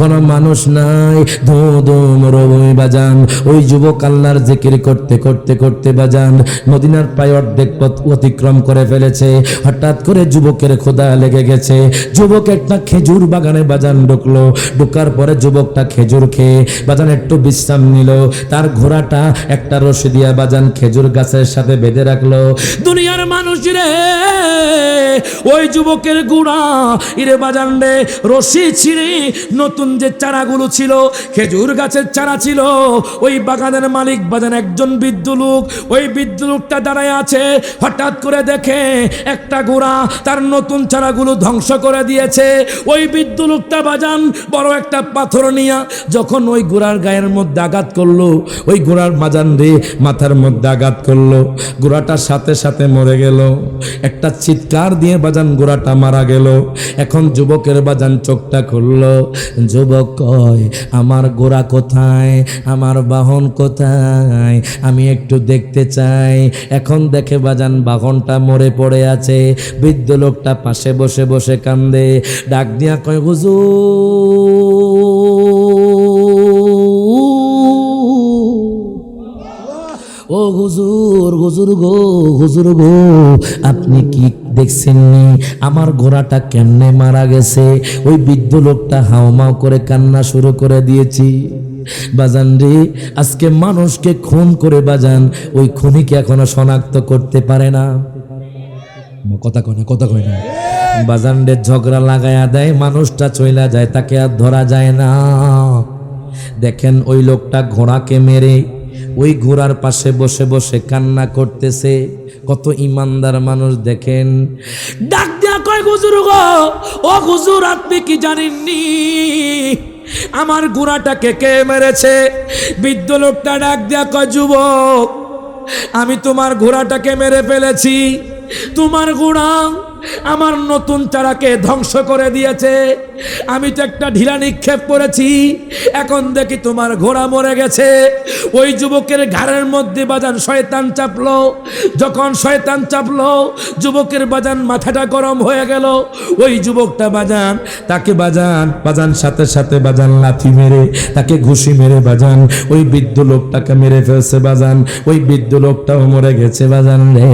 কোনো মানুষ নাই, ধু ধু মরুভূমি বাজান। ওই যুবক আল্লাহর জিকির করতে করতে করতে বাজান মদিনার প্রায় অর্ধেক পথ অতিক্রম করে ফেলেছে। হঠাৎ করে যুবকের ক্ষুধা লেগে গেছে। যুবক একটা খেজুর বাগানে বাজান ঢুকলো। ঢুকার পরে যুবকটা খেজুর খেয়ে বাজান একটু বিশ্রাম নিল। তার ঘোড়াটা একটা রশি দিয়া বাজান খেজুর গাছের সাথে বেঁধে রাখলো। দুনিয়ার মানুষ রে, ওই যুবকের ঘোড়া ইরে বাজান রে রশি ছিঁড়ে নতুন যে চারাগুলো ছিল, খেজুর গাছের চারা ছিল, ওই বাগানের মালিক বাজান একজন বৃদ্ধ লোক, ওই বৃদ্ধ লোকটা দাঁড়ায় আছে। হঠাৎ করে দেখে একটা ঘোড়া তার নতুন চারাগুলো ধ্বংস করে দিয়েছে। ওই বৃদ্ধ লোকটা বাজান বড় একটা পাথর নিয়ে যখন ওই ঘোড়ার গায়ের মধ্যে আঘাত করলো, ওই ঘোড়ার বাজান রে মাথার মধ্যে আঘাত করলো, ঘোড়াটার সাথে সাথে মরে গেল। একটা চিৎকার দিয়ে বাজান ঘোড়াটা মারা গেল। এখন যুবকের বাজান চোখটা খুললো। যুবক কয়, আমার ঘোড়া কোথায়, আমার বাহন কোথায়, আমি একটু দেখতে চাই। এখন দেখে বাজান বাহনটা মরে পড়ে আছে। বৃদ্ধ লোকটা পাশে বসে বসে কান্দে। ডাক দিয়া কয়, ও হুজুর, হুজুর গো, হুজুর গো, আপনি কি দেখছেননি আমার ঘোড়াটা কেমনে মারা গেছে? ওই বৃদ্ধ লোকটা হাউমাউ করে কান্না শুরু করে দিয়েছি। বাজান রে, আজকে মানুষকে খুন করে বাজান ওই খুনিকে এখনো শনাক্ত করতে পারে না। কথা কয় না বাজান রে, ঝগড়া লাগায়া দেয়, মানুষটা চইলা যায়, তাকে আর ধরা যায় না। দেখেন ওই লোকটা ঘোড়াকে মেরে ওই ঘোড়ার পাশে বসে বসে কান্না করতেছে। কত ইমানদার মানুষ দেখেন। ডাক দিয়া কয়, হুজুর গো, ও হুজুর, আপনি কি জানেননি আমার ঘোড়াটাকে কে মেরেছে? বৃদ্ধ লোকটা ডাক দিয়া কয়, যুবক, আমি তোমার ঘোড়াটাকে মেরে ফেলেছি। তোমার ঘোড়া আমার নতুন চারাকে ধ্বংস করে দিয়েছে। আমি তো একটা ঢিলা নিক্ষেপ করেছি, এখন দেখি তোমার ঘোড়া মরে গেছে। ওই যুবকের ঘাড়ের মধ্যে বাজান শয়তান চাপলো। যখন শয়তান চাপলো, যুবকের বাজান মাথাটা গরম হয়ে গেল। ওই যুবকটা বাজান তাকে বাজান সাথে সাথে বাজান লাথি মেরে, তাকে ঘুষি মেরে বাজান ওই বৃদ্ধ লোকটাকে মেরে ফেলছে বাজান। ওই বৃদ্ধ লোকটাও মরে গেছে বাজান রে।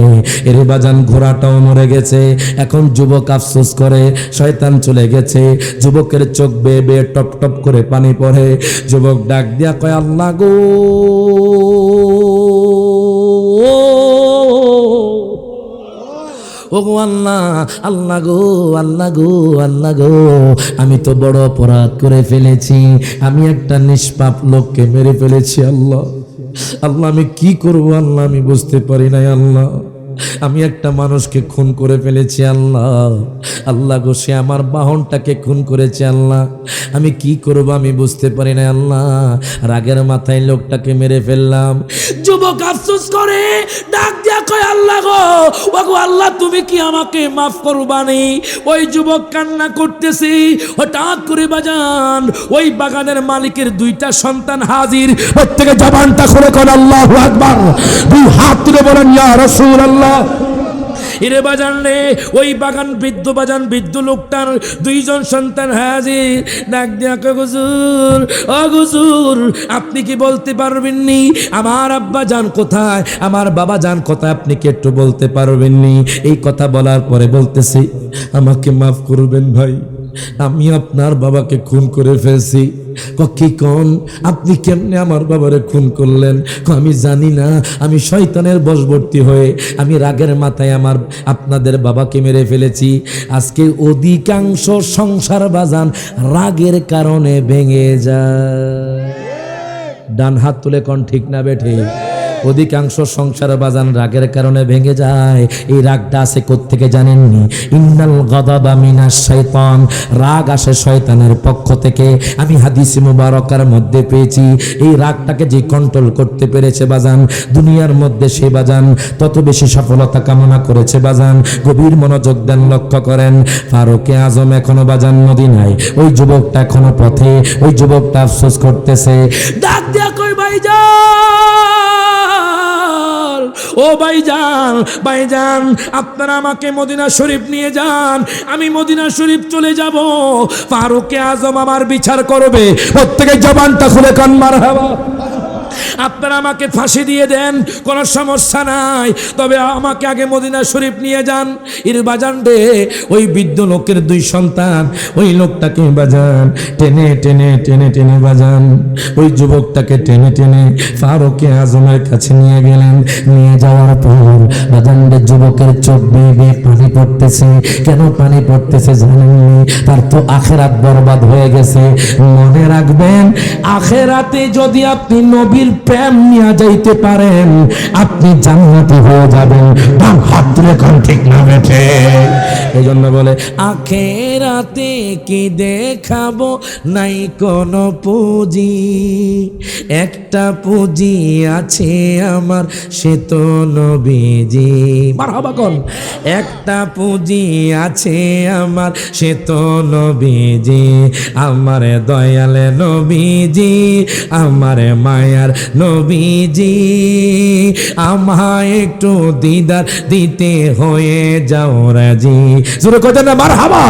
এর বাজান ঘোড়াটাও মরে গেছে। এখন যুবক আফসোস করে, শয়তান চলে গেছে। যুবকের চোখ বেয়ে বেয়ে টপ টপ করে পানি পড়ে। যুবক ডাক দিয়া কয়, আল্লাহ গো, ও গো আল্লাহ, আল্লাহ গো, আল্লাহ গো, আল্লাহ গো, আমি তো বড় অপরাধ করে ফেলেছি। আমি একটা নিষ্পাপ লোককে মেরে ফেলেছি। আল্লাহ, আল্লাহ আমি কি করব আল্লাহ, আমি বুঝতে পারি নাই আল্লাহ। আমি একটা মানুষকে খুন করে ফেলেছি আল্লাহ। আল্লাহ গো, সে আমার বাহনটাকে খুন করেছে আল্লাহ। আমি কি করব আমি বুঝতে পারি না আল্লাহ। রাগের মাথায় লোকটাকে মেরে ফেললাম। যুবক আফসোস করে ডাক দিয়া কয়, আল্লাহ গো, ও গো আল্লাহ, তুমি কি আমাকে মাফ করবানি? ওই যুবক কান্না করতেছি। হঠাৎ করে বাজান ওই বাগানের মালিকের দুইটা সন্তান হাজির। প্রত্যেকে জবানটা খুলে কোন আল্লাহু আকবার, দুই হাত তুলে বলেন ইয়া রাসূলুল্লাহ। এরে বাজান রে, ওই বৃদ্ধ লোকটার দুইজন সন্তান হাজির। ডাক দিয়া কয়, হুজুর, ও হুজুর, আপনি কি বলতে পারবেননি আমার আব্বা জান কোথায়, আমার বাবা জান কোথায়? আপনি কি একটু বলতে পারবেননি? এই কথা বলার পরে বলতেছি, আমাকে মাফ করবেন ভাই, আমি আপনার বাবাকে খুন করে ফেলছি। কি কোন, আপনি কেমনে আমার বাবারে খুন করলেন? আমি জানি না, আমি শয়তানের বশবর্তী হয়ে আমি রাগের মাথায় আপনাদের বাবাকে মেরে ফেলেছি। আজকে অধিকাংশ সংসার বাজান রাগের কারণে ভেঙে যায়। ডান হাত তুলে কোন ঠিক না বেঠে? অধিকাংশ সংসার বাজান রাগের কারণে ভেঙে যায়। এই রাগটা আসে কোত্থেকে জানেননি? ইন্নাল গাদাবা মিনাশ শাইতান, রাগ আসে শয়তানের পক্ষ থেকে। আমি হাদিসে মুবারকার মধ্যে পেয়েছি, এই রাগটাকে যে কন্ট্রোল করতে পেরেছে বাজান, দুনিয়ার মধ্যে সে বাজান তত বেশি সফলতা কামনা করেছে বাজান। গভীর মনোযোগ দেন, লক্ষ্য করেন। ফারুকে আজম এখনো বাজান মদিনায়, ওই যুবকটা এখনো পথে। ওই যুবকটা আফসোস করতেছে, ডাক দিয়া কই, ভাইজান, ও ভাইজান, আপনারা আমাকে মদিনা শরীফ নিয়ে যান, আমি মদিনা শরীফ চলে যাব। ফারুকে আজম আমার বিচার করবে। প্রত্যেকের জবানটা খুলে কান মারহাবা। আপনারা আমাকে ফাঁসি দিয়ে দেন, কোনো সমস্যা নাই, তবে আমাকে আগে মদিনা শরীফ নিয়ে যান। এর বাজান রে, ওই বৃদ্ধ লোকের দুই সন্তান ওই লোকটাকে বাজান টেনে টেনে টেনে টেনে বাজান ওই যুবকটাকে টেনে টেনে ফারুকে আজমের কাছে নিয়ে গেলেন। নিয়ে যাওয়ার পর বাজান রে, যুবকের চোখ বেয়ে বেয়ে পানি পড়তেছে। কেন পানি পড়তেছে জানেননি? তার তো আখেরাত বরবাদ হয়ে গেছে। মনে রাখবেন, আখেরাতে যদি আপনি নবীর প্রেম নিয়ে যাইতে পারেন, আপনি জান্নাতি হয়ে যাবেন। ডান হাত তুলে কোন ঠিক না বেঠে? এই জন্য বলে, আখেরাতে কি দেখাবো, নাই কোনো পুঁজি, একটা পুঁজি আছে আমার, সে তো নবীজি। মারহাবা কোন? একটা পুঁজি আছে আমার, সে তো নবীজি। আমার দয়াল নবীজি, আমার মায়ার নবীজি, আমায় একটু দিদার দিতে হয়ে যাও রাজি। জোরে কথা না, মারহাবা।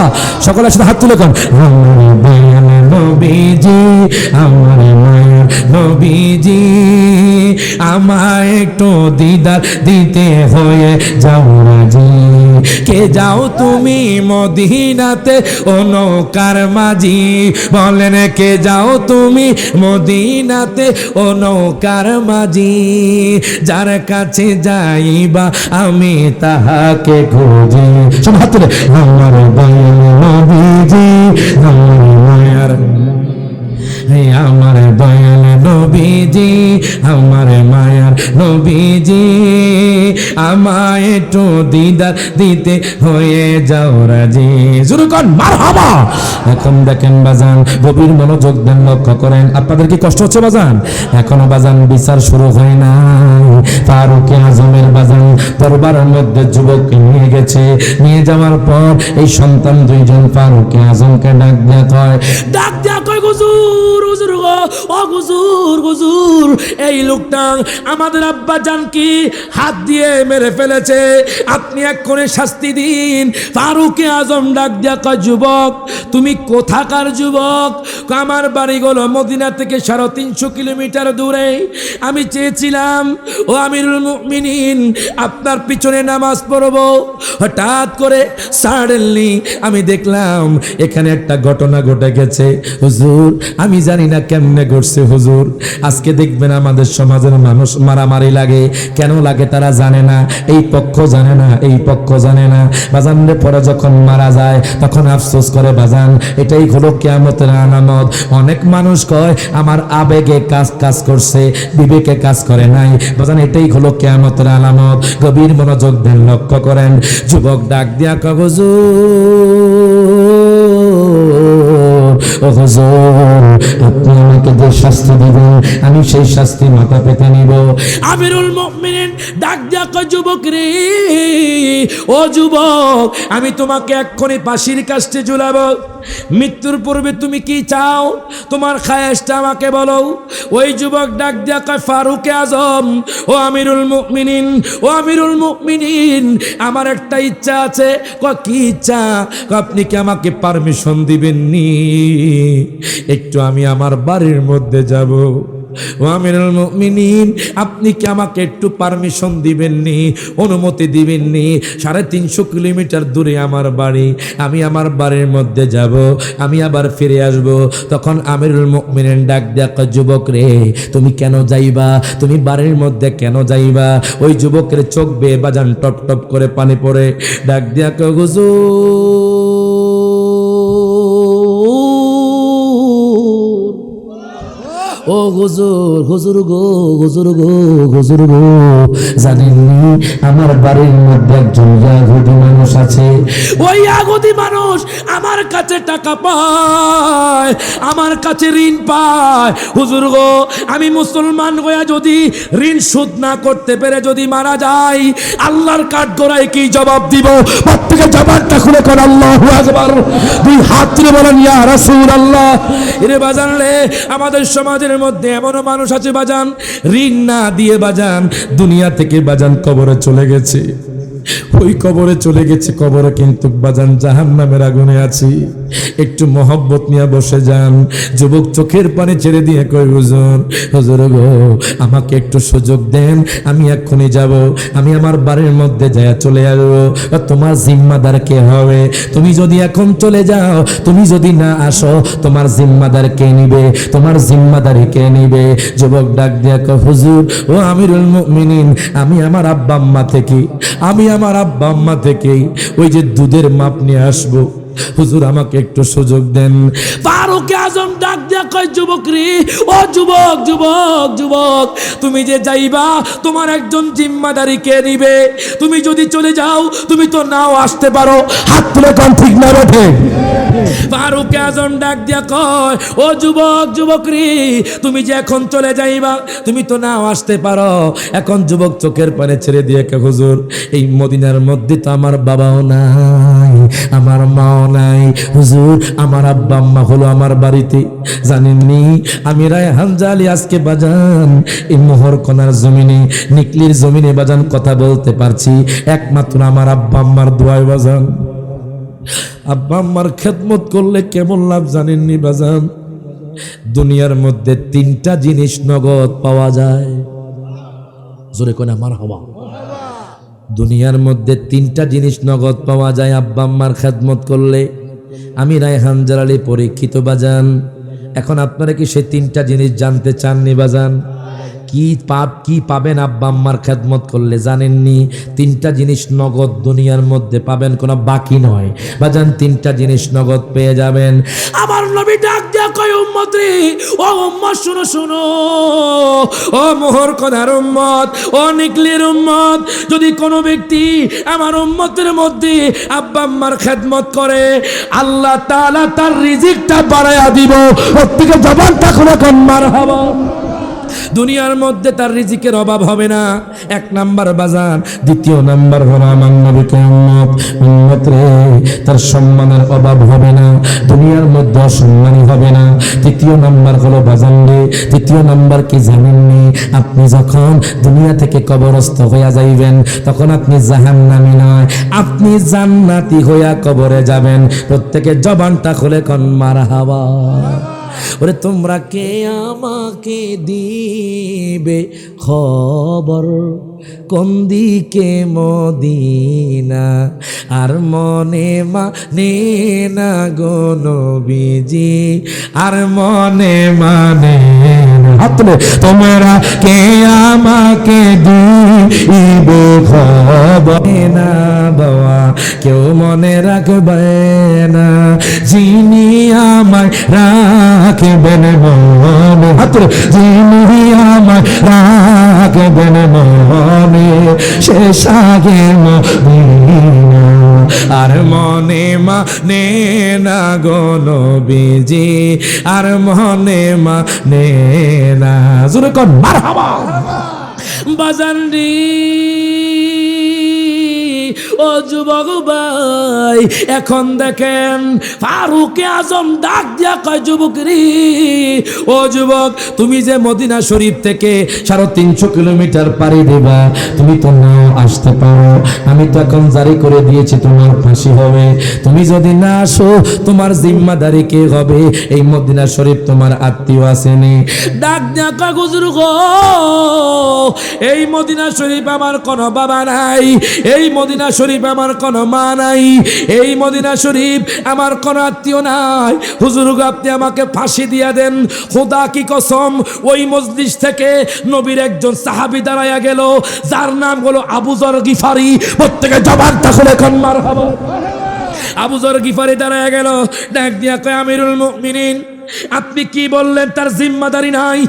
সকলের সাথে হাত তুলে কোন, আমার দয়াল নবীজি, আমার মায়ার নবীজি, আমায় একটু দিদার দিতে হয়ে যাও রাজি। কে যাও তুমি মদিনাতে, ও নৌকার মাঝি, বলেন কে যাও তুমি মদিনাতে, ও নৌকার মাঝি, যার কাছে যাইবা আমি তাহাকে খুঁজি। সব হাত তুলে, আমার দয়াল নবীজি, আমার মায়ার, আমার দয়াল নবীজি আমার মায়ার নবীজি আমায় একটু দিদার দিতে হয়ে যাও রাজি। শুরু কর মারহাবা। এখন দেখেন বাজান, গভীর মনোযোগ দেন, লক্ষ্য করেন। আপনাদের কি কষ্ট হচ্ছে বাজান? এখনো বাজান বিচার শুরু হয় না। ফারুকে আজমের বাজান দরবারের মধ্যে যুবককে নিয়ে গেছে। নিয়ে যাওয়ার পর এই সন্তান দুইজন ফারুকে আজমকে ডাক দেয়া কয় হুজুর, হুজুর গো, ও হুজুর, হুজুর এই লোকটা আমাদের আব্বা জানকে হাত দিয়ে মেরে ফেলেছে, আপনি এক্ষুনি শাস্তি দিন। ফারুকে আজম ডাক দেয়া কয় যুবক তুমি কোথাকার যুবক? আমার বাড়ি হলো মদিনা থেকে 350 কিলোমিটার দূরে। আমি চেয়েছিলাম ও আমিরুল মুমিনিন আপনার পিছনে নামাজ পড়বো, হঠাৎ করে সাডেনলি আমি দেখলাম এখানে একটা ঘটনা ঘটে গেছে। হুজুর আমি জানি না কেমনে ঘটছে হুজুর। আজকে দেখবেন আমাদের সমাজের মানুষ মারামারি লাগে, কেন লাগে তারা জানে না, এই পক্ষ জানে না, এই পক্ষ জানে না। বাজানরে পরে যখন মারা যায় তখন আফসোস করে বাজান, এটাই হলো কিয়ামতের আলামত। অনেক মানুষ কয় আমার আবেগে কাজ করছে, বিবেকে কাজ করে নাই। বাজান এটাই হলো কিয়ামতের আলামত। গভীর মনোযোগ দেন, লক্ষ্য করেন। যুবক ডাক দিয়া কয় ও হুজুর আপনি আমাকে যে শাস্তি দিবেন আমি সেই শাস্তি মাথা পেতে নিব। আমিরুল মুমিনিন ডাক দিয়া কয় যুবক রে, ও যুবক আমি তোমাকে এক্ষুনি ফাঁসির কাস্টে ঝুলাবো। মৃত্যুর পূর্বে তুমি কি চাও, তোমার খায়েশটা আমাকে বলো। ওই যুবক ডাক দিয়া কয় ফারুকে আজম, ও আমিরুল মুমিনিন, ও আমিরুল মুমিনিন আমার একটা ইচ্ছা আছে। কয় কি ইচ্ছা? আপনি কি আমাকে পারমিশন দিবেন নি একটু আমি আমার বাড়ির মধ্যে যাব? ও আমিরুল মুমিনিন আপনি কি আমাকে একটু পারমিশন দিবেন নি, অনুমতি দিবেন নি? 350 কিলোমিটার দূরে আমার বাড়ি, আমি আমার বাড়ির মধ্যে যাব, আমি আবার ফিরে আসব। তখন আমিরুল মুমিনিন ডাক দেয়া কয় যুবক রে তুমি কেন যাইবা, তুমি বাড়ির মধ্যে কেন যাইবা? ওই যুবকের চোখ বেয়ে বাজান টপ টপ করে পানি পড়ে। ডাক দেয়া কয় হুজুর ও হুজুর, হুজুর গো, হুজুর গো, হুজুর গো জানেননি আমার বাড়ির মধ্যে একজন ইয়াহুদি মানুষ আছে। ওই ইয়াহুদি মানুষ আমার কাছে টাকা পায়, আমার কাছে ঋণ পায়। হুজুর গো আমি মুসলমান হয়ে যদি ঋণ শোধ না করতে পেরে যদি মারা যাই আল্লাহর কাঠগড়ায় কি জবাব দিব? প্রত্যেকে জবাবটা খুলে কর আল্লাহু আকবার। দুই হাত তুলে বলেন ইয়া রাসূলুল্লাহ। এরে বাজান রে আমাদের সমাজের মধ্যে এমনও মানুষ আছে বাজান ঋণ না দিয়ে বাজান দুনিয়া থেকে বাজান কবরে চলে গেছে। ওই কবরে চলে গেছে, কবরে কিন্তু বাজান জাহান্নামের আগুনে আছি। একটু মহব্বত নিয়ে বসে যান। যুবক চোখের পানি ছেড়ে দিয়ে কই হুজুর, হুজুর গো আমাকে একটু সুযোগ দেন, আমি এক্ষুনি যাব, আমি আমার বাড়ির মধ্যে যায় চলে আসবো। তোমার জিম্মাদার কে হবে? তুমি যদি এখন চলে যাও, তুমি যদি না আসো তোমার জিম্মাদার কে নিবে? তোমার জিম্মাদারি কে নিবে? যুবক ডাক দিয়া কয় হুজুর ও আমিরুল মুমিনিন আমি আমার আব্বা আম্মা থেকে ওই যে দুধের মাপ নিয়ে আসবো, হুজুর আমাকে একটু সুযোগ দেন। ফারুকে আজম ডাক দিয়া কয় যুবক রে, ও যুবক, যুবক, যুবক তুমি যে যাইবা তোমার একজন জিম্মাদারি কে নিবে? তুমি যদি চলে যাও তুমি তো নাও আসতে পারো। হাত তুলে কোন ঠিক না ওঠে? ফারুকে আজম ডাক দিয়া কয় ও যুবক, যুবক রে তুমি যে এখন চলে যাইবা তুমি তো নাও আসতে পারো। এখন যুবক চোখের পানি ছেড়ে দিয়ে কে হুজুর এই মদিনার মধ্যে তো আমার বাবাও নাই, আমার মাও নাই। হুজুর আমার আব্বা আম্মা হলো আমার বাড়িতে। জানেননি আমি রায়হান জালি আজকে বাজান এই মোহরকোনার জমিনে নিকলির জমিনে বাজান কথা বলতে পারছি একমাত্র আমার আব্বা আম্মার দোয়ায় বাজান। আব্বা আম্মার খেদমত করলে কেমন লাভ জানেননি বাজান? দুনিয়ার মধ্যে 3টা জিনিস নগদ পাওয়া যায়। জোরে কোনা মারহাবা। দুনিয়ার মধ্যে 3টা জিনিস নগদ পাওয়া যায় আব্বা আম্মার খেদমত করলে। আমি রায়হান জালালি পরীক্ষিত বাজান। এখন আপনারা কি সেই 3টা জিনিস জানতে চাননি বাজান? কি পাবেন আব্বা আম্মার খেদমত করলে জানেননি? 3টা জিনিস নগদ দুনিয়ার মধ্যে পাবেন, কোনো বাকি নয় বাজান। 3টা জিনিস নগদ পেয়ে যাবেন। আমার নবী ডাক দিয়া কয়, উম্মত রে, ও উম্মত শুনো শুনো, ও মোহর কদার উম্মত, ও নিকলির উম্মত, যদি কোনো ব্যক্তি আমার উম্মতের মধ্যে আব্বা আম্মার খেদমত করে, আল্লাহ তাআলা তার রিজিকটা বাড়ায়া দিব। প্রত্যেকে জবানটা খুলে কোন মারহাবা। দুনিয়ার মধ্যে তার রিজিকের অভাব হবে না, 1 নাম্বার বাজার। 2 নাম্বার হলো আমার নবীকে উম্মত রে, তার সম্মানের অভাব হবে না, দুনিয়ার মধ্যে অসম্মানী হবে না। 3 নাম্বার হলো বাজান রে, 3 নাম্বার কি জানেননি? আপনি যখন দুনিয়া থেকে কবরস্থ হইয়া যাইবেন, তখন আপনি জাহান্নামী নয়, আপনি জান্নাতি হইয়া কবরে যাবেন। প্রত্যেকে জবানটা খুলে কোন মারহাবা। ওরে তোমরা কে আমাকে দিবে খবর, কোন দিকে মদিনা, আর মনে মানে না গো নবীজি, আর মনে মানে না। তোমরা কে আমাকে দিবে খবর না বাবা, কেউ মনে রাখবে না, যিনি আমায় রাখবেন মনে, যিনি আমায় রাখবেন মনে, সে সাগে মদিনা, আর মনে মানে না গো নবীজি, আর মনে মানে না। জোরে কোন মারহাবা। বাজান রে, ও যুবক ভাই, এখন দেখেন ফারুক আজম ডাক দিয়া কয়, যুবক রে, ও যুবক, তুমি যে মদিনা শরীফ থেকে 350 কিলোমিটার পাড়ি দেবা, তুমি তো নাও আসতে পারো। আমি তো এখন জারি করে দিয়েছি তোমার ফাঁসি হবে। তুমি যদি না আসো, তোমার জিম্মাদারি কে হবে? এই মদিনা শরীফ তোমার আত্মীয় আসেনি। ডাক দিয়া কয়, হুজুর গো, এই মদিনা শরীফ আমার কোনো বাবা নাই, এই মদিনা শরীফ আমার কোনো মা নাই, এই মদিনা শরীফ আমার কোনো আত্মীয় নাই। হুজুর গো, আপনি আমাকে ফাঁসি দিয়া দেন। খোদা কি কসম, ওই মজলিস থেকে নবীর একজন সাহাবী দাঁড়ায়া গেল, যার নাম হলো আবু যর গিফারি। প্রত্যেকে জবানটা খুলে কোন মারহাবা। আবু যর গিফারি দাঁড়ায়া গেল, ডাক দিয়া কয়, আমিরুল মুমিনিন, আপনি কি বললেন তার জিম্মাদারি নাই,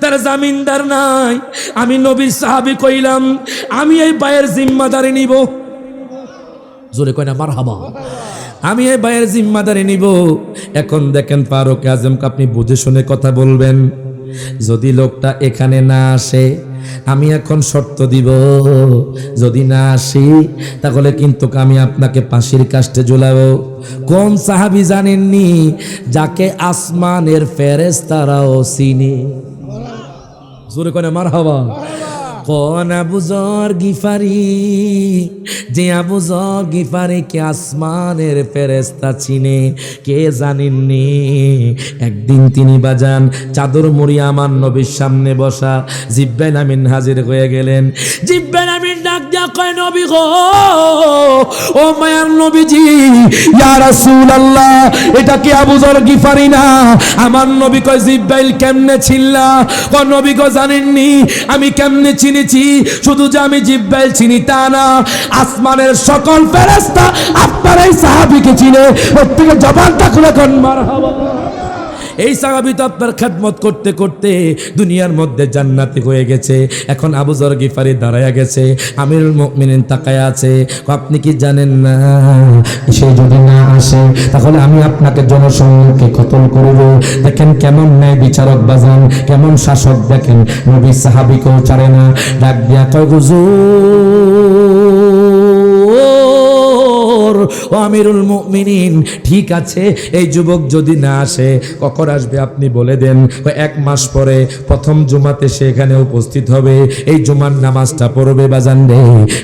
তার জামিনদার নাই? আমি নবীর সাহাবী কইলাম, আমি এই ভাইয়ের জিম্মাদারি নিব। জোরে কয় না মারহাবা। আমি এই ভাইয়ের জিম্মাদারি নিব। এখন দেখেন ফারুক আজমকে আপনি বুঝে শুনে কথা বলবেন। যদি লোকটা এখানে না আসে, আমি এখন শর্ত দিব, যদি না আসি তাহলে কিন্তু আমি আপনাকে ফাঁসির কাস্টে ঝুলাবো। কোন সাহাবী জানেননি? যাকে আসমানের ফেরেশতারাও চিনে। জোরে কয় না মারহাবা। কোন আবু যর গিফারি, যে আবু যর গিফারি কে আসমানের ফেরেশতা চিনে, কে জানেননি? একদিন তিনি বাজান চাদর মুড়িয়ে আমার নবীর সামনে বসা, জিব্রাইল আমিন হাজির হয়ে গেলেন। জিব্রাইল আমিন ডাক দিয়া কয়, নবী গো, ও মায়ার নবীজি, ইয়া রাসূলুল্লাহ, এটা কি আবু যর গিফারি না? আমার নবী কয়, জিব্রাইল কেমনে চিনলা? কয়, নবী গো জানেননি আমি কেমনে চিনেছি? শুধু যে আমি জিব্রাইল চিনি তা না, আসমানের সকল ফেরেশতা আপনার এই সাহাবীকে চিনে। প্রত্যেকে জবানটা খুলে কোন মারহাবা। এই সাহাবী তো আপনার খেদমত করতে করতে দুনিয়ার মধ্যে জান্নাতি হয়ে গেছে। এখন আবু যর গিফারি দাঁড়ায়া গেছে, আমিরুল মুমিনিন তাকায়া আছে। আপনি কি জানেন না, সে যদি না আসে তাহলে আমি আপনাকে জনসম্মুখে কতল করব। দেখেন কেমন ন্যায় বিচারক বাজান, কেমন শাসক। দেখেন নবী সাহাবীকেও ছাড়ে না, ডাক দিয়া কয়, হুজুর, ও আমিরুল মুমিনিন, ঠিক আছে, এই যুবক যদি না আসে, কখন আসবে আপনি বলে দেন। 1 মাস পরে প্রথম জুমাতে সে এখানে উপস্থিত হবে, এই জুমার নামাজটা পড়বে বাজান রে।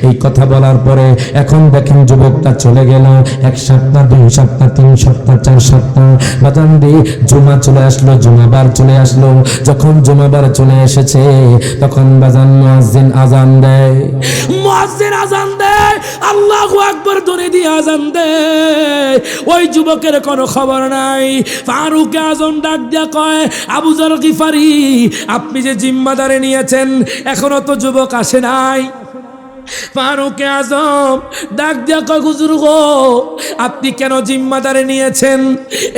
এই কথা বলার পরে এখন দেখেন যুবকটা চলে গেল। 1 সপ্তাহ, 2 সপ্তাহ, 3 সপ্তাহ, 4 সপ্তাহ বাজান রে, জুমা চলে আসলো, জুমাবার চলে আসলো। যখন জুমাবার চলে এসেছে, তখন বাজান মুয়াজ্জিন আজান দেয়। মুয়াজ্জিন আজান দেয়, আল্লাহু আকবার ধ্বনি দিয়ে আজান আজান দেয়, ওই যুবকের কোনো খবর নাই। ফারুক আজম ডাক দিয়া কয়, আবু যর গিফারি, আপনি যে জিম্মাদারি নিয়েছেন এখনো তো যুবক আসে নাই। ফারুক আজম ডাক দিয়া কয়, হুজুর গো, আপনি কেন জিম্মাদারি নিয়েছেন?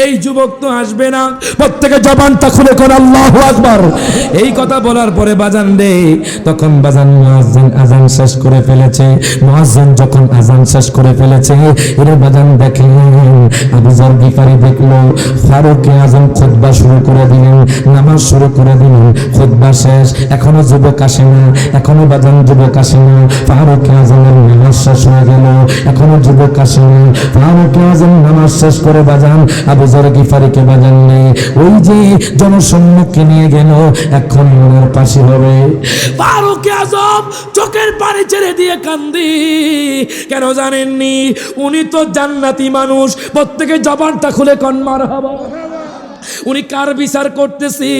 এই যুবক তো আসবে না। প্রত্যেকে জবানটা খুলে কোন আল্লাহু আকবার। এই কথা বলার পরে বাজান রে, তখন বাজান মুয়াজ্জিন আজান শেষ করে ফেলেছে। মুয়াজ্জিন যখন আজান শেষ করে ফেলেছে, এর বাজান দেখলেন আবু যর গিফারি দেখলো ফারুক আজম খুতবা শুরু করে দিলেন, নামাজ শুরু করে দিলেন। খুতবা শেষ, এখনো যুবক আসে না, এখনো বাজান যুবক আসে না। ফারুক আজমের নামাজ শেষ হয়ে গেল, এখনো যুবক আসেনি। ফারুক আজম নামাজ শেষ করে বাজান আবু যর গিফারিকে বাজান নেই, ওই যে জনসম্মুখে নিয়ে গেল, এখন ওনার পাশে হবে। ফারুক আজম চোখের পানি ছেড়ে দিয়ে কান্দি। কেন জানেননি? উনি তো জান্নাতি মানুষ। প্রত্যেকে জবানটা খুলে কোন মারহাবা। উনি কার বিচার করতেছি?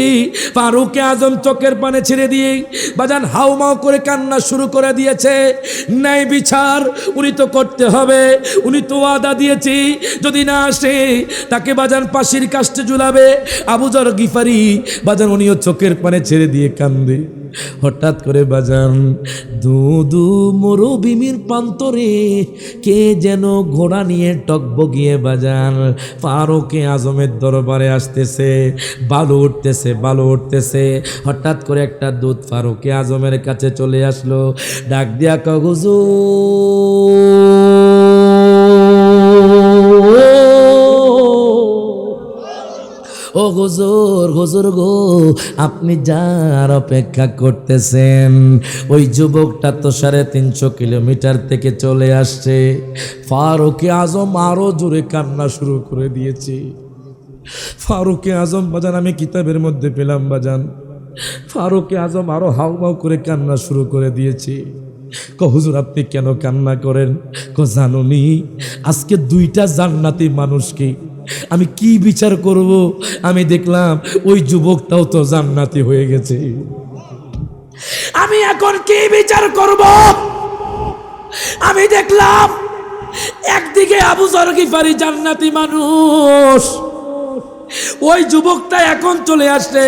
ফারুক আজম চোখের পানে ছেড়ে দিয়ে বাজান হাউমাউ করে কান্না শুরু করে দিয়েছে। ন্যায় বিচার উনি তো করতে হবে। উনি তো ওয়াদা দিয়েছি যদি না আসে তাকে বাজান ফাঁসির কাস্টে ঝুলাবে। আবু যর গিফারি বাজান উনিও চোখের পানে ছেড়ে দিয়ে কান্দে। হঠাৎ করে বাজান দুদু মরুভূমির প্রান্তরে কে যেন ঘোড়া নিয়ে টকবগিয়ে বাজান ফারুক আজমের দরবারে আসতেছে। বালু উঠতেছে, বালু উঠতেছে। হঠাৎ করে একটা দূত ফারুক আজমের কাছে চলে আসলো, ডাক দিয়া কয়, ও হুজুর, হুজুর গো, আপনি যার অপেক্ষা করতেছেন ওই যুবকটা তো 350 কিলোমিটার থেকে চলে আসছে। ফারুক আজম আরো জোরে কান্না শুরু করে দিয়েছে। ফারুক আজম বাজান আমি কিতাবের মধ্যে পেলাম বাজান, ফারুক আজম আরো হাউমাউ করে কান্না শুরু করে দিয়েছে। হুজুর আপনি কেন কান্না করেন? জানুনি আজকে 2টা জান্নাতি মানুষকে আমি কি বিচার করব? আমি দেখলাম ওই যুবকটাও তো জান্নাতি হয়ে গেছে, আমি এখন কি বিচার করব? আমি দেখলাম একদিকে আবু যর গিফারি জান্নাতি মানুষ, ওই যুবকটা এখন চলে আসছে।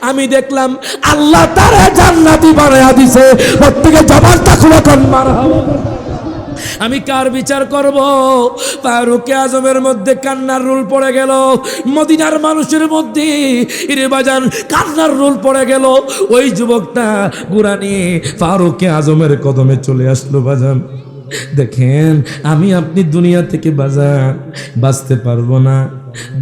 আমি দেখলাম আল্লাহ তারা জান্নাতি বানায়া দিছে। প্রত্যেকে জবানটা খুলে কোন মারহাবা। আমি কার বিচার করব? ফারুক আজমের মধ্যে কান্নার রোল পড়ে গেল, মদিনার মানুষের মধ্যে ইরে বাজান কান্নার রোল পড়ে গেল। ওই যুবকটা ঘোড়া নিয়ে ফারুক আজমের কদমে চলে আসলো বাজান। দেখেন আমি আপনি দুনিয়া থেকে বাজান বাঁচতে পারবো না।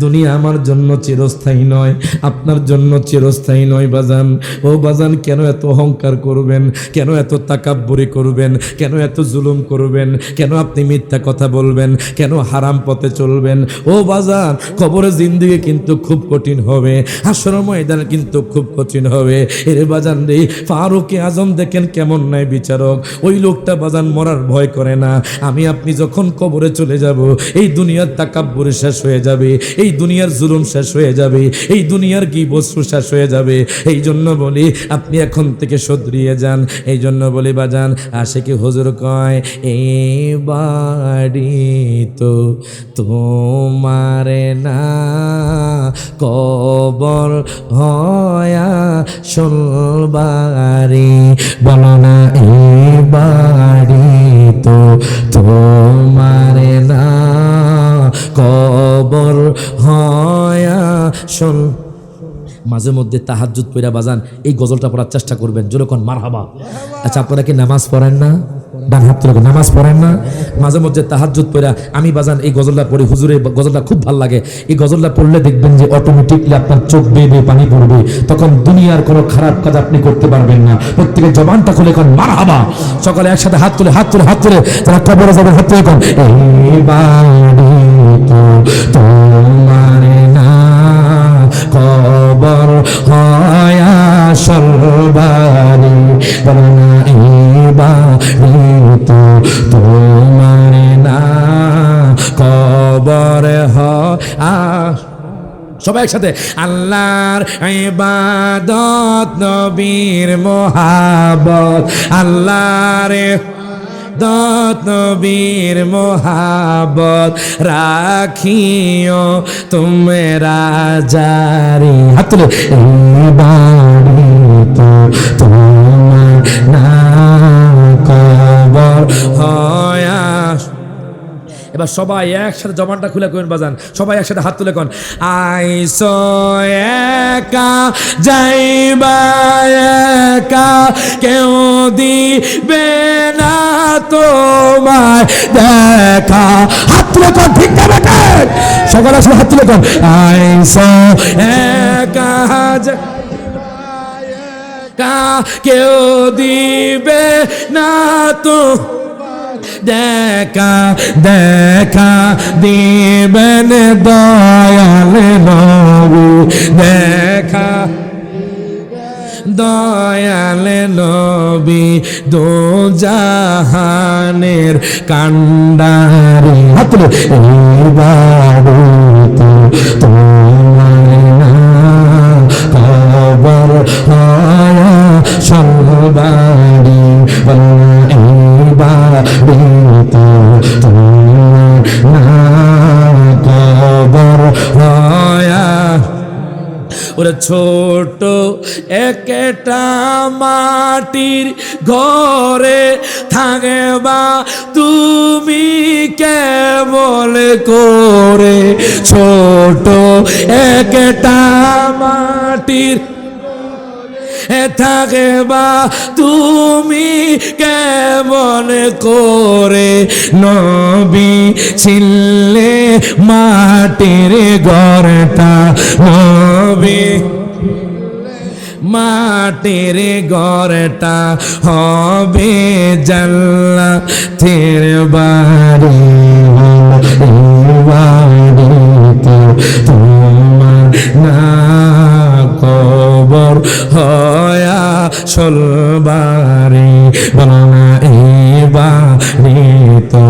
দুনিয়া আমার জন্য চিরস্থায়ী নয়, আপনার জন্য চিরস্থায়ী নয় বাজান। ও বাজান কেন এত অহংকার করবেন? কেন এত তাকাব্বুরি করবেন? কেন এত জুলুম করবেন? কেন আপনি মিথ্যা কথা বলবেন? কেন হারাম পথে চলবেন? ও বাজান কবরে জিন্দেগি কিন্তু খুব কঠিন হবে, হাসর ময়দান কিন্তু খুব কঠিন হবে। এর বাজান রে ফারুক আজম দেখেন কেমন নাই বিচারক। ওই লোকটা বাজান মরার ভয় করে না। আমি আপনি যখন কবরে চলে যাব এই দুনিয়ার তাকাব্বুরি শেষ হয়ে যাবে, এই দুনিয়ার জুলুম শেষ হয়ে যাবে, এই দুনিয়ার গীবত শেষ হয়ে যাবে। এই জন্য বলি আপনি এখন থেকে শুধরিয়ে যান। এই জন্য বলি বাজান আশিকি হুজুর কয়, এই বাড়ি তো তোমারে না কবর হয়া শুনবারি, বলো না এই বাড়ি তো তোমারে না কবর হয়া শুন। মাঝে মধ্যে তাহাজ্জুদ পড়া বাজান এই গজলটা পড়ার চেষ্টা করবেন, যেরকম মারহাবা। আচ্ছা আপনারা কি নামাজ পড়েন না? ডান হাত তুলে নামাজ পড়েন না? মাঝে মধ্যে তাহাজ্জুদ পড়া আমি বাজান এই গজলটা পড়ি, হুজুরের গজলটা খুব ভালো লাগে। এই গজলটা পড়লে দেখবেন যে অটোমেটিকলি আপনার চোখ বেয়ে বেয়ে পানি পড়বে, তখন দুনিয়ার কোনো খারাপ কাজ আপনি করতে পারবেন না। প্রত্যেকের জবানটা খুলে কোন মারহাবা। সকালে একসাথে হাত তুলে হাত তুলে হাত তুলে তারা কবরে যাবেন, হাত তুলে কোন এই বাড়ি তো তোমারে না কবর হয়া সরবারি, বলো না এই বাড়ি তো তোমারে না কবর হয়া। সবাই একসাথে আল্লাহর ইবাদত নবীর মোহাব্বত, আল্লাহর দত নবীর মোহাবত রাখিও তোমরা জারি। হাত তুলে এই বাড়ি তো তোমার না কবর হয়া। এবার সবাই একসাথে জবানটা খুলে কইন বাজান, সবাই একসাথে হাত তুলে কোন আইসো একা যাইবা একা কেউ দিবে না তোমায় দেখা। হাত তুলে কোন ঠিক না বেটা, সকালে আসলে হাত তুলে কোন আইসো একা একা কেউ দিবে না তো দেখা দেখা দিবেন দয়াল নবী দেখা দয়াল নবী দো জাহানের কান্ডারি। হাত তুলে এইবার তোমার কবর হয়া সবারি কবর হয়া। ওরে ছোট একটা মাটির ঘরে থাকবা তুমি কেবল করে, ছোট একটা মাটির থাকবা তুমি কেমন করে, নবী ছিলে মাটির ঘরটা নবী মাটির ঘরটা হবে জান্নাতের বাড়ি। তোমার না কবর হয়া সলবারি বলনা এবারে তো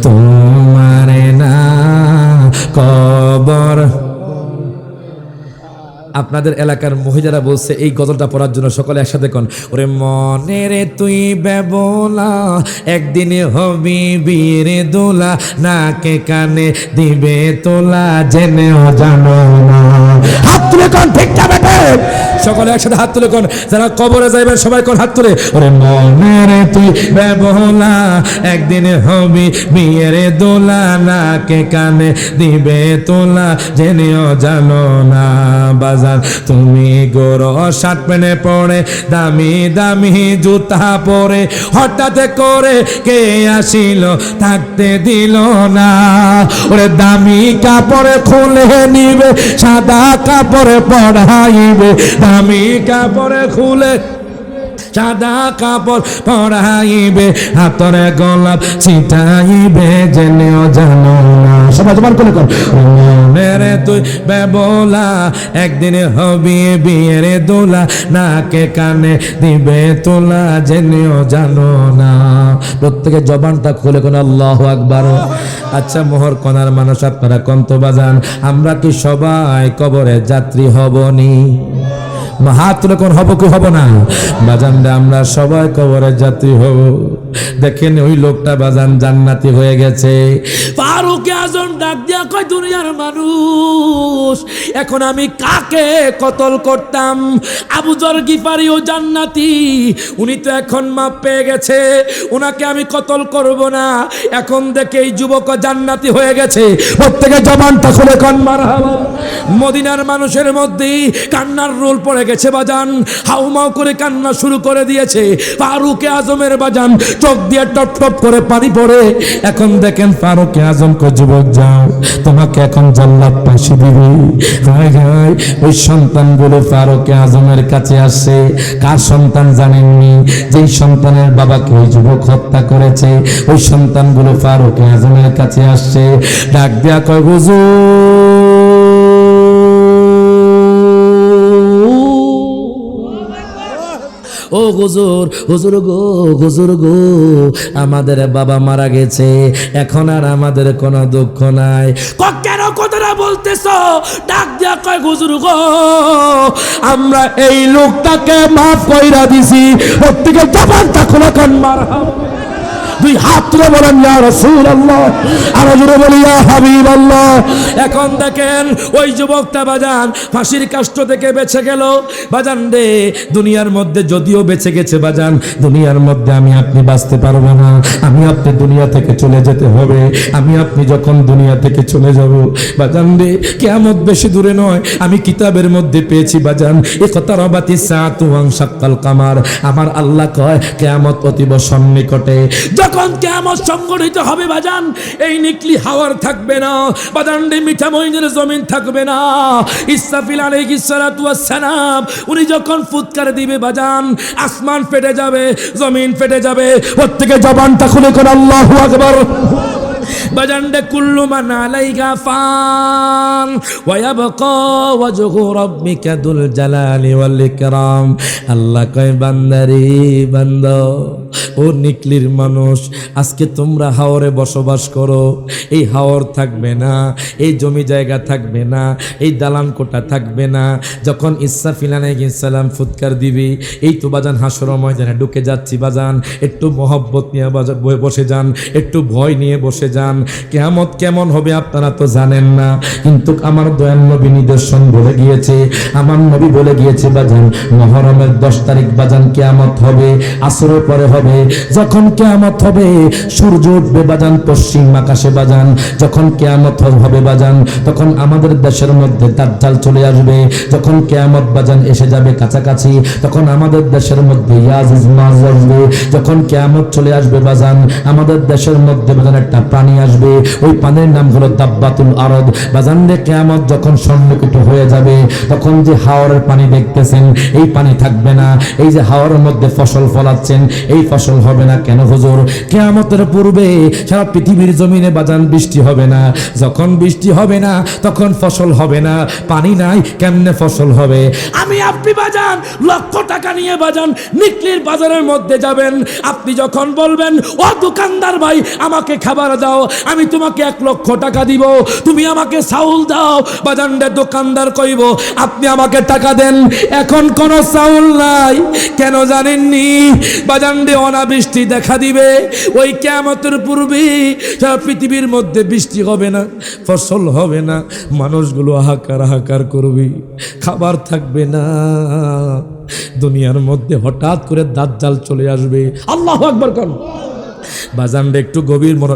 তোমার না কবর। আপনাদের এলাকার মহিলারা বলছে এই গজলটা পড়ার জন্য, সকলে একসাথে কোন ওরে মনে রে তুই বেবলা একদিন হবি বীর দোলা নাকে কানে দিবে তোলা জেনেও জানো না। হাত তুলে কোন ঠিক যাবে, সকলে একসাথে হাত তুলে কোন, যারা কবরে যাইবেন সবাই কোন হাত তুলে ওরে মনে রে তুই বেবলা একদিন হবি বিয়ের দোলা নাকে কানে দিবে তোলা জেনেও জানো না। বাজার তুমি গোরো শার্ট প্যান্টে পরে দামি দামি জুতা পরে হঠাৎ করে কে আসিল থাকতে দিল না, ওরে দামি কাপড়ে খুলে নিবে সাদা কাপড়ে পড়াইবে, দামি কাপড়ে খুলে সাদা কাপড় পরাইবে হাতরে গোলাপ ছিটাইবে জেনেও জানো না। সবাই জবান করে কর মেরে তুই বেবলা একদিন হবি বিয়ের দোলা নাকে কানে দিবে তোলা জেনেও জানো না। প্রত্যেকে জবানটা খুলে কোন আল্লাহু আকবার। আচ্ছা মোহর কোনার মানুষ আপনারা কন্ত বাজান, আমরা কি সবাই কবরের যাত্রী হবনি? হাত তুলে কোন হব কি হব না? বাজান আমরা সবাই কবরের যাত্রী হব। দেখেন ওই লোকটা বাজান জান্নাতি হয়ে গেছে। ফারুক আজম ডাক দিয়া কয় দুনিয়ার মানুষ এখন আমি কাকে কতল করতাম? আবু যর গিফারি ও জান্নাতি, উনি তো এখন মাপ পেয়ে গেছে, ওনাকে আমি কতল করব না। এখন দেখে এই যুবক জান্নাতি হয়ে গেছে। প্রত্যেকে জবানটা খুলে কোন মারহাবা। মদিনার মানুষের মধ্যেই কান্নার রোল পড়ে গেছে বাজান, হাউমাউ করে কান্না শুরু করে দিয়েছে। ফারুকে আজমের বাজান চোখ দিয়ে টপ টপ করে পানি পড়ে। এখন দেখেন ফারুকে আজম কো যুবক যাও, তোমাকে এখন জান্নাত পাশে দিবে। হায় হায় ওই সন্তানগুলো ফারুকে আজমের কাছে আসে। কার সন্তান জানেননি? যেই সন্তানের বাবাকে ওই যুবক হত্যা করেছে ওই সন্তানগুলো ফারুকে আজমের কাছে আসছে। ডাক দেয়া কয় হুজুর ও হুজুর, হুজুর গো, হুজুর গো, আমাদের বাবা মারা গেছে, এখন আর আমাদের কোনো দুঃখ নাই। কেন কথাটা বলতেছ? ডাক দিয়া কয় হুজুর গো, আমরা এই লোকটাকে মাফ কইরা দিছি। প্রত্যেকে জবানটা খুলে কোন মারহাবা। দুই হাত তুলে বলেন ইয়া রাসূলুল্লাহ, আর জোরে বলি ইয়া হাবিবাল্লাহ। এখন দেখেন ওই যুবকটা বাজান ফাঁসির কাষ্ঠ থেকে বেঁচে গেল বাজান রে। দুনিয়ার মধ্যে যদিও বেঁচে গেছে বাজান, দুনিয়ার মধ্যে আমি আপনি বাঁচতে পারবো না। আমি আপনি দুনিয়া থেকে চলে যেতে হবে। আমি আপনি যখন দুনিয়া থেকে চলে যাব বাজান রে, কিয়ামত বেশি দূরে নয়। আমি কিতাবের মধ্যে পেয়েছি বাজান, ইকতারাবাতিস সাআতু ওয়ানশাক্কাল কামার। আমার আল্লাহ কয় কিয়ামত অতীব সন্নিকটে। যখন কিয়ামত সংঘটিত হবে বাজান, এই নিকলি হাওয়ার থাকবে না বাজান রে, মিঠা মইনের জমিন থাকবে না। ইসরাফিল আলাইহিস সালাতু ওয়াস সালাম উনি যখন ফুৎকার দিবে বাজান, আসমান ফেটে যাবে, জমিন ফেটে যাবে। প্রত্যেকে জবানটা খুলে করে আল্লাহু আকবার। বাজানডে কুল্লু মান আলাইহা ফান ওয়া ইয়াবকা ওয়াজহু রাব্বিকা দুল জালালি ওয়াল ইকরাম। আল্লাহ কয় বান্দারে বান্দা, ও নিকলির মানুষ, আজকে তোমরা হাওরে বসবাস করো। এই হাওর থাকবে না, এই জমি জায়গা থাকবে না, এই দালান কোঠা থাকবে না। যখন ইসরাফিল আলাইহিস সালাম ফুৎকার দিবে, এই তো বাজান হাসর ময়দানে ঢুকে যাচ্ছি বাজান, একটু মহব্বত নিয়ে বসে যান, একটু ভয় নিয়ে বসে যান। কিয়ামত কেমন হবে আপনারা তো জানেন না, কিন্তু আমার দয়াল নবী নিদর্শন বলে গিয়েছে। আমার নবী বলে গিয়েছে বাজান, মুহররমের 10 তারিখ বাজান কিয়ামত হবে, আসরের পরে হবে। যখন কিয়ামত হবে সূর্য উঠবে বাজান পশ্চিম আকাশে বাজান। যখন কিয়ামত হবে বাজান, তখন আমাদের দেশের মধ্যে দাজ্জাল চলে আসবে। যখন কিয়ামত বাজান এসে যাবে কাছাকাছি, তখন আমাদের দেশের মধ্যে ইয়াজুজ মাজুজ আসবে। যখন কিয়ামত চলে আসবে বাজান, আমাদের দেশের মধ্যে বাজান একটা প্রাণী আসবে, ওই প্রাণীর নাম হলো দাব্বাতুল আরদ। বাজান রে কিয়ামত যখন সন্নিকট হয়ে যাবে, তখন যে হাওরের পানি দেখতেছেন, এই পানি থাকবে না। এই যে হাওরের মধ্যে ফসল ফলাচ্ছেন, এই ফসল হবে না। কেন হুজুর? কিয়ামতের পূর্বে সারা পৃথিবীর জমিনে বাজান বৃষ্টি হবে না। যখন বৃষ্টি হবে না, তখন ফসল হবে না। পানি নাই, কেমনে ফসল হবে? আমি আপনি বাজান লক্ষ টাকা নিয়ে বাজান নিকলির বাজারের মধ্যে যাবেন। আপনি যখন বলবেন, ও দোকানদার ভাই আমাকে খাবার দাও, আমি তোমাকে 1 লক্ষ টাকা দিব, তুমি আমাকে চাউল দাও। বাজান রে দোকানদার কইব, আপনি আমাকে টাকা দেন, এখন কোন চাউল নাই। কেন জানেননি? বাজান রে অনাবৃষ্টি দেখা দিবে। ওই কিয়ামতের পূর্বে সারা পৃথিবীর মধ্যে বৃষ্টি হবে না, ফসল হবে না, মানুষগুলো হাহাকার হাহাকার করবে, খাবার থাকবে না। দুনিয়ার মধ্যে হঠাৎ করে দাজ্জাল চলে আসবে। আল্লাহু আকবার কোন বাজান রে একটু গভীর মনে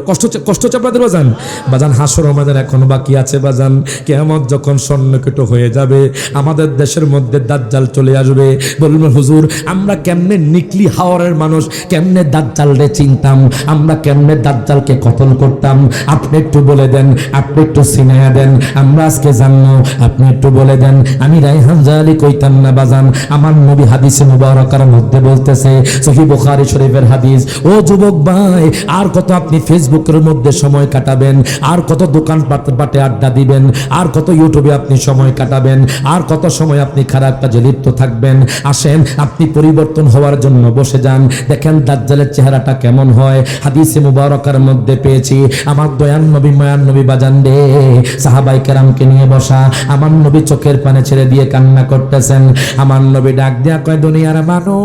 কষ্ট চাপাদের বাজান। বাজান হাসর আমাদের এখনো বাকি আছে বাজান। কিয়ামত যখন সন্নিকট হয়ে যাবে, আমাদের দেশের মধ্যে দাজ্জাল চলে আসবে। বলবেন হুজুর আমরা কেমনে নিকলি হাওরের মানুষ, কেমনে দাজ্জাল রে চিনতাম, আমরা কেমনে দাজ্জালকে কতল করতাম? আপনি একটু বলে দেন, আপনি একটু সিনায়া দেন, আমরা আজকে জানবো। আপনি একটু বলে দেন। আমি রায়হান জালি কইতাম না বাজান, আমার নবী হাদিসে মুবারাকার মধ্যে বলতেছে, সহিহ বুখারী শরীফের হাদিস। ও যুবক ভাই, আর কত আপনি ফেসবুকের মধ্যে সময় কাটাবেন, আর কত দোকান পাটে আড্ডা দিবেন, আর কত ইউটিউবে আপনি সময় কাটাবেন, আর কত সময় আপনি খারাপ কাজে লিপ্ত থাকবেন? আসেন আপনি পরিবর্তন হওয়ার জন্য বসে যান, দেখেন দাজ্জালের চেহারাটা কেমন হয়। হাদিসে মুবারাকার মধ্যে পেয়েছি, আমার দয়ান নবী মায়ান নবী বাজান রে সাহাবাই কেরামকে নিয়ে বসা। আমার নবী চোখের পানি ছেড়ে দিয়ে কান্না করতেছেন। আমার নবী ডাক দিয়া কয়, দুনিয়ার মানুষ,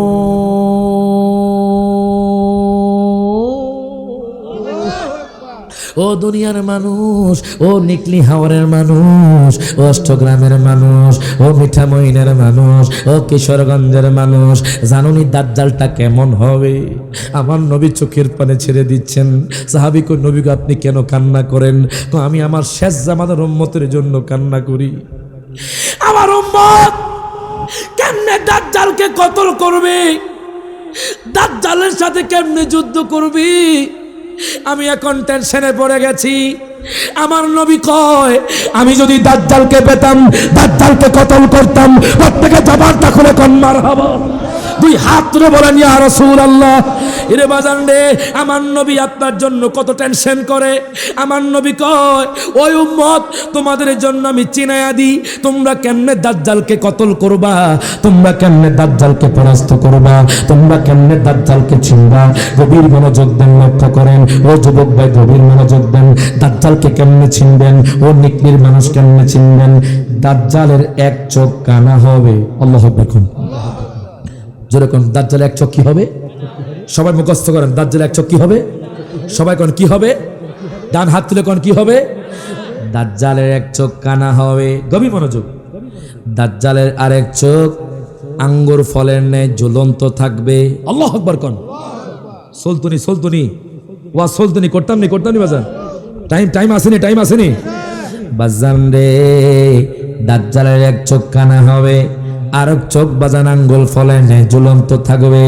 ও দুনিয়ার মানুষ, ও নিকলি হাওরের মানুষ, ও অষ্টগ্রামের মানুষ, ও মিঠামইনের মানুষ, ও কিশোরগঞ্জের মানুষ, জানুনি দাজ্জালটা কেমন হবে? আমার নবী চোখের পানি ছেড়ে দিচ্ছেন। সাহাবী কই, নবী গো আপনি কেন কান্না করেন? আমি আমার শেষ জামানার উম্মতের জন্য কান্না করি। আমার উম্মত কেমনে দাজ্জালকে কতল করবে, দাজ্জালের সাথে কেমনে যুদ্ধ করবি, আমি এখন টেনশনে পড়ে গেছি। আমার নবী কয়, আমি যদি দাজ্জালকে পেতাম, দাজ্জালকে কতল করতাম। প্রত্যেকে জবানটা খুলে কোন মারহাবা। 2 হাত তুলে বলেন ইয়া রাসূলুল্লাহ। এরে বাজান রে, আমার নবী আপনার জন্য কত টেনশন করে। আমার নবী কয়, ওই উম্মত তোমাদের জন্য আমি চিনায়া দিই, তোমরা কেমনে দাজ্জালকে কতল করবা, তোমরা কেমনে দাজ্জালকে পরাস্ত করবা, তোমরা কেমনে দাজ্জালকে চিনবা। গভীর মনোযোগ দেন, লক্ষ্য করেন। ও যুবক ভাই গভীর মনোযোগ দেন। দাজ্জালকে কেমনে চিনবেন, ও নিকলির মানুষ কেমনে চিনবেন? দাজ্জালের 1 চোখ কানা হবে। আল্লাহু আকবার। যেরকম দাজ্জালের 1 চোখ কি হবে? সবাই মুখস্থ করেন, দাজ্জালের 1 চোখ কি হবে? সবাই কোন কি হবে? ডান হাত তুলে কোন কি হবে? দাজ্জালের এক চোখ কানা হবে, গভীর মনোযোগ। দাজ্জালের আরেক চোখ আঙ্গুর ফলের ন্যায় জ্বলন্ত থাকবে। আল্লাহু আকবার কোন। সুলতুনি ওয়া সুলতুনি করতাম নি বাজান। টাইম আসেনি বাজান রে। দাজ্জালের এক চোখ কানা হবে, আরেক চোখ বাজান আঙ্গুল ফলের ন্যায় জ্বলন্ত থাকবে।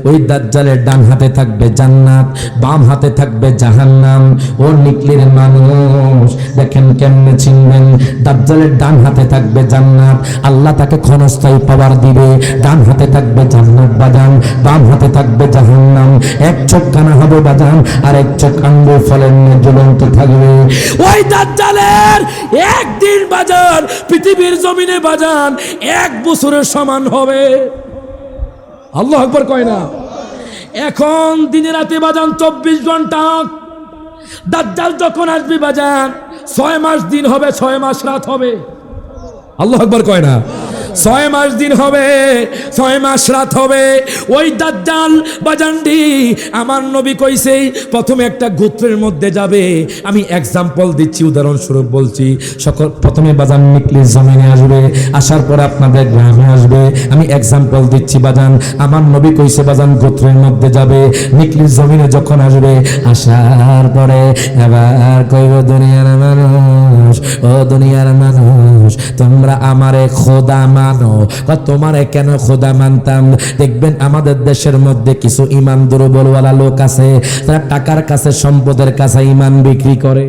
ওই দাজ্জালের ডান হাতে থাকবে জান্নাত, বাম হাতে থাকবে জাহান্নাম। ও নিকলির মানুষ দেখেন কেমনে চিনবেন। দাজ্জালের ডান হাতে থাকবে জান্নাত, আল্লাহ তাকে ক্ষণস্থায়ী পাওয়ার দিবে। ডান হাতে থাকবে জান্নাত বাজান, বাম হাতে থাকবে জাহান্নাম। এক চোখ কানা হবে বাজান, আর এক চোখ আঙ্গুল ফলের ন্যায় জ্বলন্ত থাকবে। ওই দাজ্জালের একদিন বাজান পৃথিবীর জমিনে বাজান 1 বছরের সমান হবে। আল্লাহু আকবার কয় না। এখন দিনে রাতে বাজান 24 ঘন্টা। দাজ্জাল যখন আসবে বাজান 6 মাস দিন হবে, 6 মাস রাত হবে। আল্লাহু আকবার কয় না। 6 মাস দিন হবে, 6 মাস রাত হবে। ওই দাজ্জাল বাজানডি আমার নবী কইছে প্রথমে একটা গোত্রের মধ্যে যাবে। আমি এক্সাম্পল দিচ্ছি, উদাহরণস্বরূপ বলছি। সকল প্রথমে বাজান নিকলির জমিনে আসবে, আসার পরে আপনাদের গ্রামে আসবে। আমি এক্সাম্পল দিচ্ছি বাজান। আমার নবী কইছে বাজান গোত্রের মধ্যে যাবে, নিকলির জমিনে যখন আসবে, আসার পরে এবার কইব দুনিয়ার মানুষ, ও দুনিয়ার মানুষ তোমরা আমারে খোদা মানো। তোমারে কেন খোদা মানতাম? দেখবেন আমাদের দেশের মধ্যে কিছু ইমান দুর্বলওয়ালা লোক আছে, তারা টাকার কাছে সম্পদের কাছে ইমান বিক্রি করে।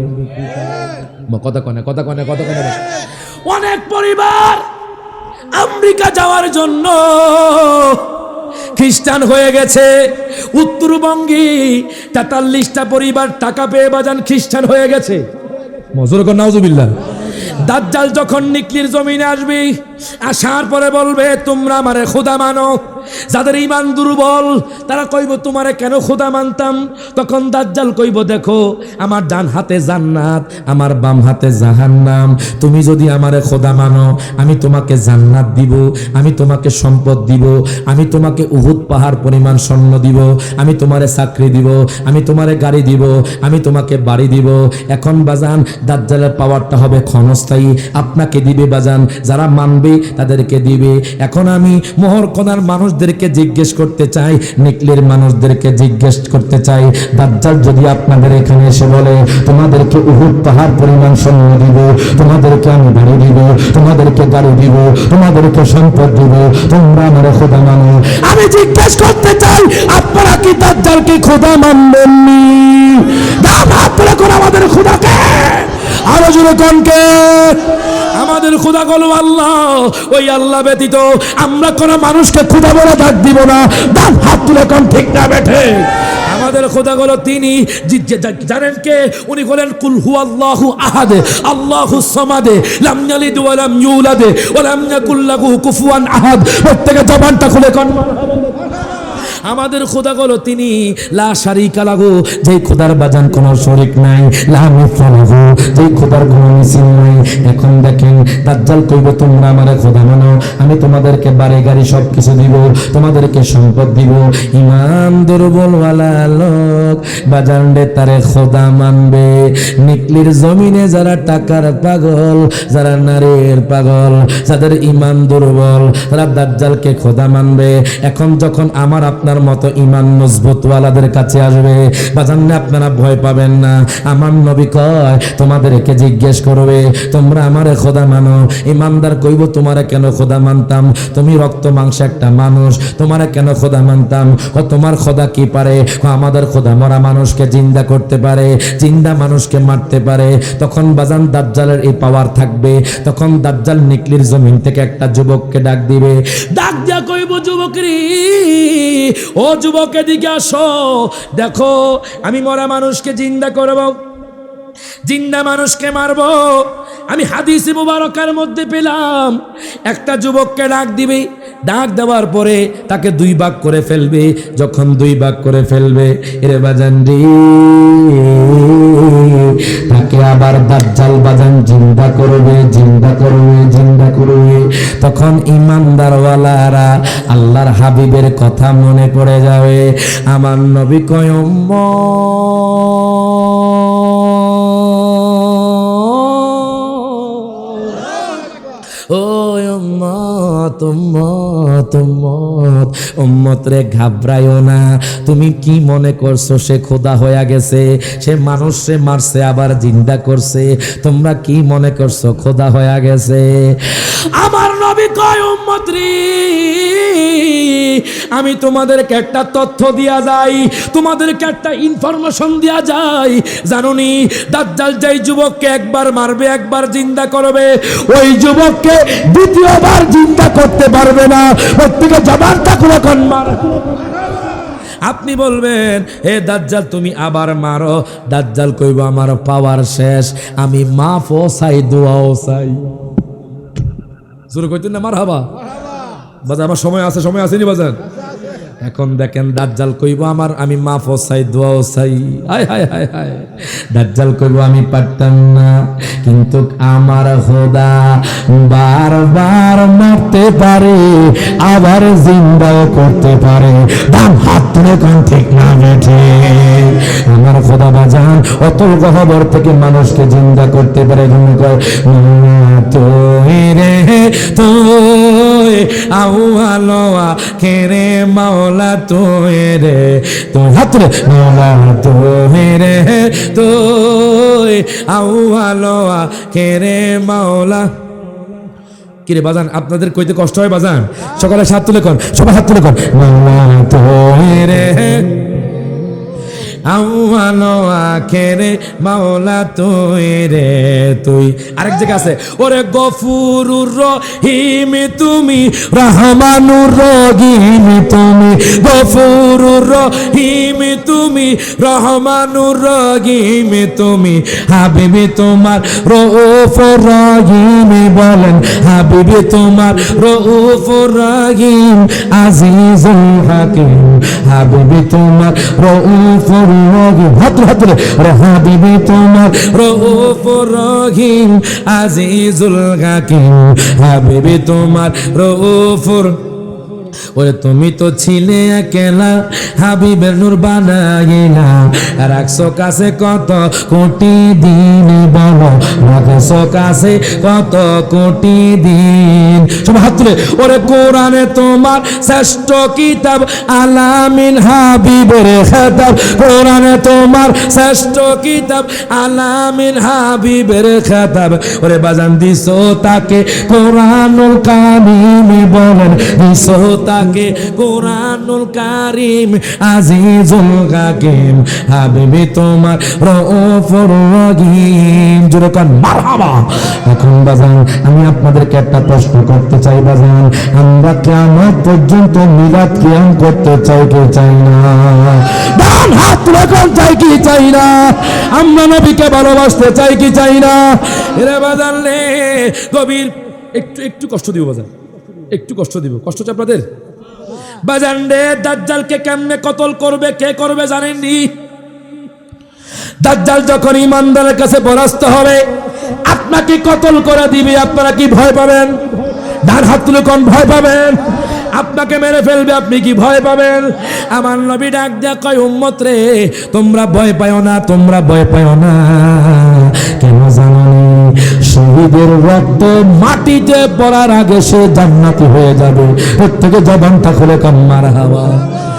কথা কনে অনেক পরিবার আমেরিকা যাওয়ার জন্য খ্রিস্টান হয়ে গেছে। উত্তরবঙ্গে 43টা পরিবার টাকা পেয়ে বাজান খ্রিস্টান হয়ে গেছে। মজুর কর নাউজুবিল্লাহ। দাজ্জাল যখন নিকলির জমিনে আসবে, আসার পরে বলবে তোমরা আমারে খোদা মানো। যাদের ঈমান দুর্বল তারা কইব তোমারে কেন খোদা মানতাম? তখন দাজ্জাল কইব দেখো আমার ডান হাতে জান্নাত, আমার বাম হাতে জাহান্নাম। তুমি যদি আমারে খোদা মানো আমি তোমাকে জান্নাত দিব, আমি তোমাকে সম্পদ দিব, আমি তোমাকে উহুদ পাহাড় পরিমাণ স্বর্ণ দিব, আমি তোমারে চাকরি দিব, আমি তোমারে গাড়ি দিব, আমি তোমাকে বাড়ি দিব। এখন বাজান দাজ্জালের পাওয়ারটা হবে ক্ষণস্থায়ী, আপনাকে দিবে বাজান, যারা মানবে তাদেরকে দিবে। এখন আমি মোহরকোনার মানুষদেরকে জিজ্ঞেস করতে চাই, নিকলির মানুষদেরকে জিজ্ঞেস করতে চাই, দাজ্জাল যদি আপনাদের এখানে এসে বলে তোমাদেরকে উহুদ পাহাড় পরিমাণ স্বর্ণ দিব, তোমাদেরকে আমি বাড়ি দিব, তোমাদেরকে গাড়ি দিব, তোমাদেরকে সম্পদ দিব, তোমরা আমার খোদা মানো, আমি জিজ্ঞেস করতে চাই আপনারা কি দাজ্জালকে খোদা মানবেননি? আমাদের খোদাকে আরো জোরে কনকে আমাদের খোদা হলো আল্লাহ। ওই আল্লাহ ব্যতীত আমরা কোন মানুষকে খোদা বলে ডাক দিব না। ডান হাত তুলে কোন ঠিক না বেঠে আমাদের খোদা হলো তিনি। জানেন কে? উনি হলেন কুল হুয়াল্লাহু আহাদ আল্লাহুস সামাদ লাম ইয়ালিদ ওয়া লাম ইউলাদ ওয়া লাম ইয়াকুল লাহু কুফুয়ান আহাদ। প্রত্যেকে জবানটা খুলে কোন আমাদের খোদা হলো তিনি লা শারিকা লাহু, যেই খোদার বাজান কোনো শরীক নাই, লা মিসলা লাহু, যেই খোদার কোনো মিছিল নাই। এখন দেখেন দাজ্জাল কইবে তোমরা আমারে খোদা মানো, আমি তোমাদেরকে বাড়ি গাড়ি সব কিছু দিব, তোমাদেরকে সম্পদ দিব। ঈমান দুর্বলওয়ালা লোক বাজান রে তারে খোদা মানবে। নিকলির জমিনে যারা টাকার পাগল, যারা নারীর পাগল, যাদের ঈমান দুর্বল, তারা দাজ্জালকে খোদা মানবে। এখন যখন আমার আপনার মতো ঈমান মজবুতওয়ালাদের কাছে আসবে বাজান, আপনারা ভয় পাবেন না। আমার নবী কয় তোমাদেরকে জিজ্ঞেস করবে তোমরা আমারে খোদা মানো। ইমানদার কইব তোমারে কেন খোদা মানতাম? তুমি রক্ত মাংস একটা মানুষ, তোমারে কেন খোদা মানতাম? তোমার খোদা কি পারে? আমাদের খোদা মরা মানুষকে জিন্দা করতে পারে, জিন্দা মানুষকে মারতে পারে। তখন বাজান দাজ্জালের এই পাওয়ার থাকবে। তখন দাজ্জাল নিকলির জমিন থেকে একটা যুবককে ডাক দিবে, ডাক দিয়া কইব যুবকরি, ও যুবক এদিকে আসো, দেখো আমি মরা মানুষকে জিন্দা করব, জিন্দা মানুষকে মারব। আমি হাদিস মুবারকার মধ্যে পেলাম একটা যুবককে ডাক দিবে, ডাক দেওয়ার পরে তাকে 2 ভাগ করে ফেলবে। যখন 2 ভাগ করে ফেলবে, এরে বাজান রে তাকে আবার দাজ্জাল বাজান জিন্দা করবে, জিন্দা করবে, জিন্দা করবে। তখন ইমানদারওয়ালারা আল্লাহর হাবিবের কথা মনে পড়ে যাবে। আমার নবী কয় উম্মত রে ঘাবড়াইও না। তুমি কি মনে করছো সে খোদা হয়ে গেছে, সে মানুষে মারছে আবার জিন্দা করছে? তোমরা কি মনে করছো খোদা হয়ে গেছে? আমার নবী কয় উম্মত রে, আমি তোমাদেরকে একটা তথ্য দিয়া যাই, তোমাদেরকে একটা ইনফরমেশন দিয়া যাই। জানোনি দাজ্জাল যেই যুবককে একবার মারবে, একবার জিন্দা করবে, ওই যুবককে দ্বিতীয়বার জিন্দা করতে পারবে না। প্রত্যেকে জবানটা খুলে কোন মার। আপনি বলবেন এ দাজ্জাল তুমি আবার মারো, দাজ্জাল কইব আমার পাওয়ার শেষ, আমি মাফও চাই, দোয়াও চাই। জোরে কইতেন না মারহাবা? বাজার আমার সময় আছে, সময় আসেনি বাজার? এখন দেখেন দাজ্জাল কইব আমার আমি মাফও চাই, দোয়াও চাই। হায় হায় হায় হায়। দাজ্জাল কইব আমি পারতাম না, কিন্তু আমার খোদা বারবার মারতে পারে, আবার জিন্দাও করতে পারে। ডান হাত তুলে কোন ঠিক না বেঠে? আমার খোদা বাজান অতল গহবর থেকে মানুষকে জিন্দা করতে পারে। তুই রে তুই আউয়ালোয়া কেরে মাওলা তুই রে, তুই হাত রে মাওলা তুই রে, তুই আউয়ালোয়া কেরে মাওলা। কিরে বাজান আপনাদের কইতে কষ্ট হয় বাজান? সকালে হাত তুলে কর, সবাই হাত তুলে কর, মাওলা তুই রে আউয়ালোয়া কেরে মাওলা তুই রে তুই। আরেক জায়গা আছে, ওরে গফুরুর রহিম তুমি, রহমানুর রহিম তুমি, গফুরুর রহিম তুমি, রহমানুর রহিম তুমি, হাবিবি তোমার রউফুর রহিম। বলেন হাবিবি তোমার রউফুর রহিম, আজিজুল হাকিম, হাবিবি তোমার রউফুর রহিম। হাতরে হাবিবি তোমার রউফুর রহিম, আজিজুল হাকিম, হাবিবি তোমার রউফুর। ওরে তুমি তো ছিলে একলা, হাবিবের নূর বানাইলা, রাখছো কাছে কত কোটি দিন, বলো রাখছো কাছে কত কোটি দিন। সব হাত তুলে ওরে কোরআনে তোমার শ্রেষ্ঠ কিতাব, আলামিন হাবিবের খেতাব, কোরআনে তোমার শ্রেষ্ঠ কিতাব, আলামিন হাবিবের খেতাব। ওরে বাজান দিছো তাকে কোরআনুল কারীম, বলেন দিছো তাকে কোরআনুল কারীম, আজিজুল হাকিম, হাবিবি তোমার রউফুর রহিম। জোরে কান মারহাবা। এখন বাজান আমি আপনাদেরকে একটা প্রশ্ন করতে চাই বাজান, আমরা কিয়ামত পর্যন্ত মিলাদ কিয়াম করতে চাই কি চাই না? ডান হাত তুলে কোন চাই কি চাই না? আমরা নবীকে ভালোবাসতে চাই কি চাই না? এরে বাজান রে গভীর একটু কষ্ট দিব বাজান, একটু কষ্ট দিব। কষ্ট হচ্ছে আপনাদের বাজান রে? দাজ্জালকে কেমনে কতল করবে, কে করবে জানেননি? দাজ্জাল যখন ইমানদারের কাছে পরাস্ত হবে, আপনাকে কতল করে দিবে, আপনারা কি ভয় পাবেন? ডান হাত তুলে কোন ভয় পাবেন? আপনাকে মেরে ফেলবে, আপনি কি ভয় পাবেন? আমার নবী ডাক দেয়া কয় উম্মত রে তোমরা ভয় পাও না, তোমরা ভয় পাও না। কেন জানেন? শহীদের রক্ত মাটিতে পড়ার আগে সে জান্নাতি হয়ে যাবে। প্রত্যেকে জবানটা খুলে কান মারহাবা।